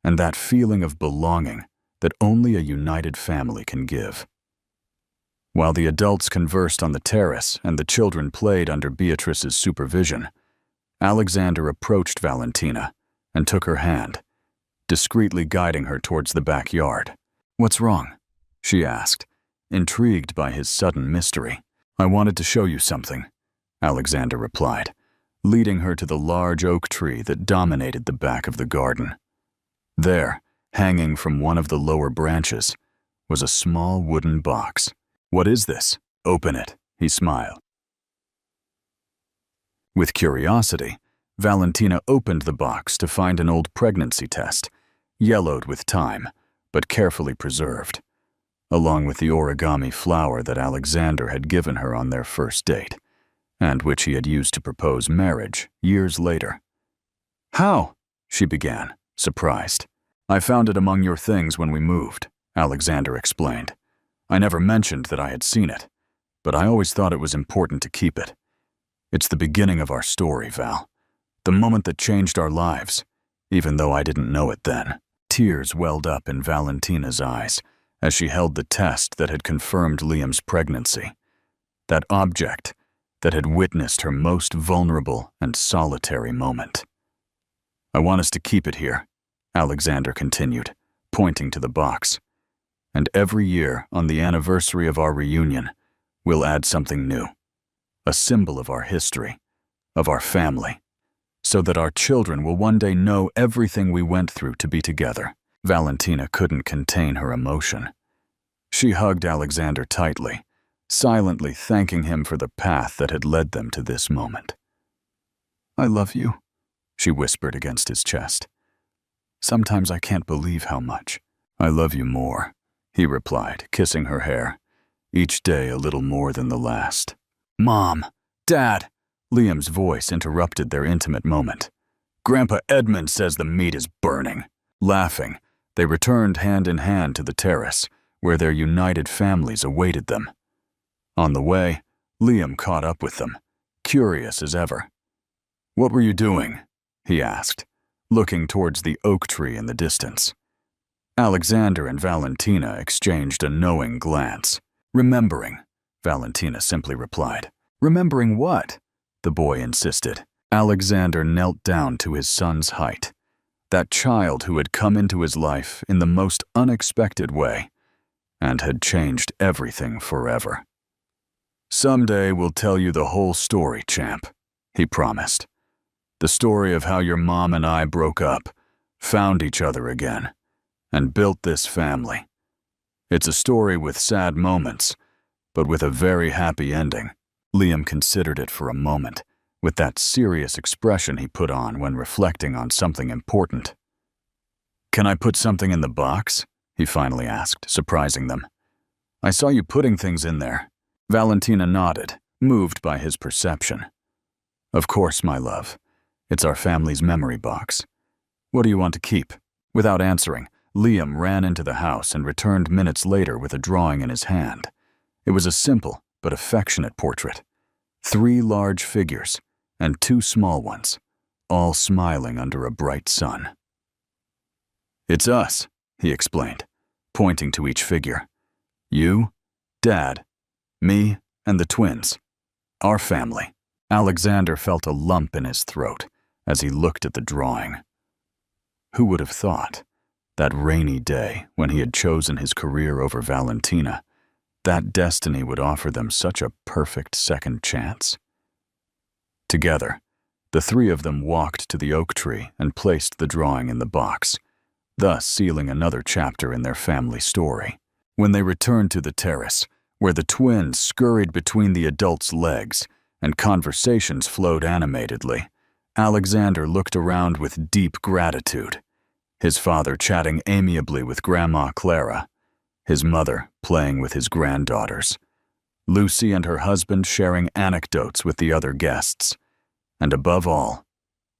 and that feeling of belonging that only a united family can give. While the adults conversed on the terrace and the children played under Beatrice's supervision, Alexander approached Valentina and took her hand, discreetly guiding her towards the backyard. "What's wrong?" she asked, intrigued by his sudden mystery. "I wanted to show you something," Alexander replied, leading her to the large oak tree that dominated the back of the garden. There, hanging from one of the lower branches, was a small wooden box. "What is this?" "Open it," he smiled. With curiosity, Valentina opened the box to find an old pregnancy test, yellowed with time, but carefully preserved, along with the origami flower that Alexander had given her on their first date, and which he had used to propose marriage years later. "How?" she began, surprised. "I found it among your things when we moved," Alexander explained. "I never mentioned that I had seen it, but I always thought it was important to keep it. It's the beginning of our story, Val. The moment that changed our lives, even though I didn't know it then." Tears welled up in Valentina's eyes as she held the test that had confirmed Liam's pregnancy, that object that had witnessed her most vulnerable and solitary moment. "I want us to keep it here," Alexander continued, pointing to the box. "And every year, on the anniversary of our reunion, we'll add something new, a symbol of our history, of our family, so that our children will one day know everything we went through to be together." Valentina couldn't contain her emotion. She hugged Alexander tightly, silently thanking him for the path that had led them to this moment. "I love you," she whispered against his chest. "Sometimes I can't believe how much." "I love you more," he replied, kissing her hair, "each day a little more than the last." "Mom, Dad," Liam's voice interrupted their intimate moment. "Grandpa Edmund says the meat is burning." Laughing, they returned hand in hand to the terrace, where their united families awaited them. On the way, Liam caught up with them, curious as ever. "What were you doing?" he asked, looking towards the oak tree in the distance. Alexander and Valentina exchanged a knowing glance. "Remembering," Valentina simply replied. "Remembering what?" the boy insisted. Alexander knelt down to his son's height. That child who had come into his life in the most unexpected way and had changed everything forever. "Someday we'll tell you the whole story, champ," he promised. "The story of how your mom and I broke up, found each other again, and built this family. It's a story with sad moments, but with a very happy ending." Liam considered it for a moment, with that serious expression he put on when reflecting on something important. "Can I put something in the box?" he finally asked, surprising them. "I saw you putting things in there." Valentina nodded, moved by his perception. "Of course, my love. It's our family's memory box. What do you want to keep?" Without answering, Liam ran into the house and returned minutes later with a drawing in his hand. It was a simple but affectionate portrait. 3 large figures and 2 small ones, all smiling under a bright sun. "It's us," he explained, pointing to each figure. "You, Dad, me, and the twins. Our family." Alexander felt a lump in his throat as he looked at the drawing. Who would have thought, that rainy day when he had chosen his career over Valentina, that destiny would offer them such a perfect second chance? Together, the 3 of them walked to the oak tree and placed the drawing in the box, thus sealing another chapter in their family story. When they returned to the terrace, where the twins scurried between the adults' legs and conversations flowed animatedly, Alexander looked around with deep gratitude. His father chatting amiably with Grandma Clara, his mother playing with his granddaughters, Lucy and her husband sharing anecdotes with the other guests, and above all,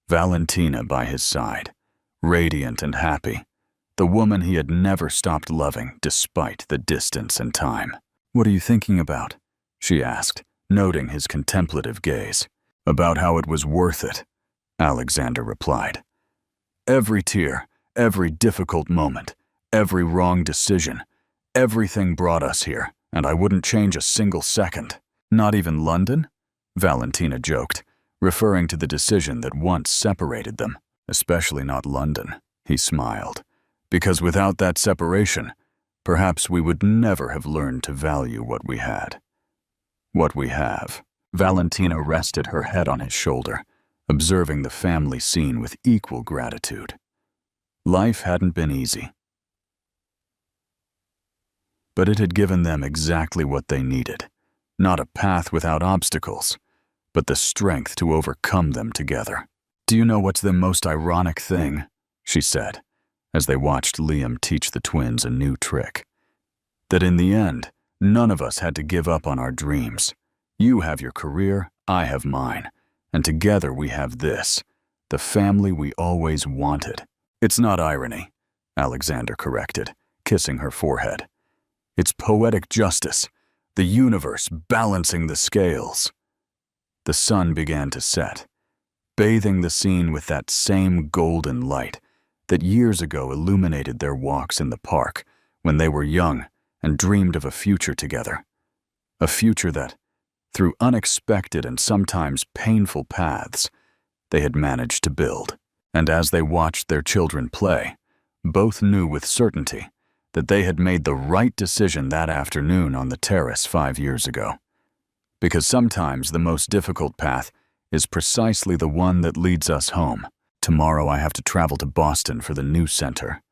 Valentina by his side, radiant and happy, the woman he had never stopped loving despite the distance and time. "What are you thinking about?" she asked, noting his contemplative gaze. "About how it was worth it," Alexander replied. "Every tear, every difficult moment, every wrong decision, everything brought us here, and I wouldn't change a single second." "Not even London?" Valentina joked, referring to the decision that once separated them. "Especially not London," he smiled, "because without that separation, perhaps we would never have learned to value what we had. What we have." Valentina rested her head on his shoulder, observing the family scene with equal gratitude. Life hadn't been easy, but it had given them exactly what they needed. Not a path without obstacles, but the strength to overcome them together. "Do you know what's the most ironic thing?" she said, as they watched Liam teach the twins a new trick. "That in the end, none of us had to give up on our dreams. You have your career, I have mine, and together we have this, the family we always wanted." "It's not irony," Alexander corrected, kissing her forehead. "It's poetic justice, the universe balancing the scales." The sun began to set, bathing the scene with that same golden light that years ago illuminated their walks in the park when they were young and dreamed of a future together. A future that, through unexpected and sometimes painful paths, they had managed to build. And as they watched their children play, both knew with certainty that they had made the right decision that afternoon on the terrace 5 years ago. Because sometimes the most difficult path is precisely the one that leads us home. "Tomorrow I have to travel to Boston for the news center,"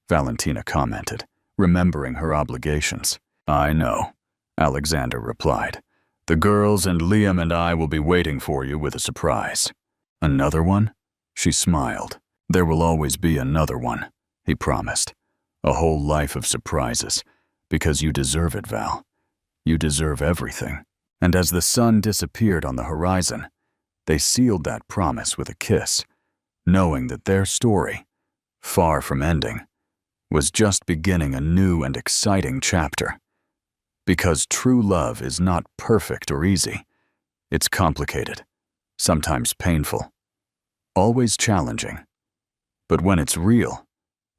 Valentina commented, remembering her obligations. "I know," Alexander replied. "The girls and Liam and I will be waiting for you with a surprise." "Another one?" She smiled. "There will always be another one," he promised. "A whole life of surprises, because you deserve it, Val. You deserve everything." And as the sun disappeared on the horizon, they sealed that promise with a kiss, knowing that their story, far from ending, was just beginning a new and exciting chapter. Because true love is not perfect or easy. It's complicated, sometimes painful, always challenging. But when it's real,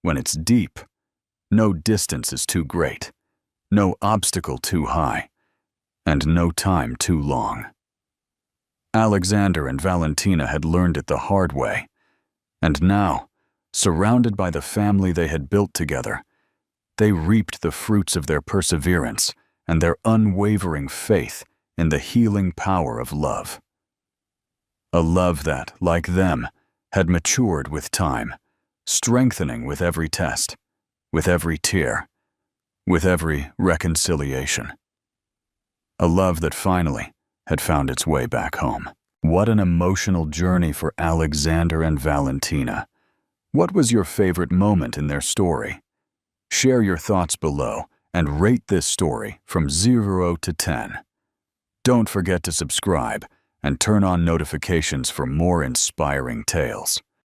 when it's deep, no distance is too great, no obstacle too high, and no time too long. Alexander and Valentina had learned it the hard way, and now, surrounded by the family they had built together, they reaped the fruits of their perseverance and their unwavering faith in the healing power of love. A love that, like them, had matured with time, strengthening with every test, with every tear, with every reconciliation. A love that finally had found its way back home. What an emotional journey for Alexander and Valentina. What was your favorite moment in their story? Share your thoughts below and rate this story from 0 to 10. Don't forget to subscribe and turn on notifications for more inspiring tales.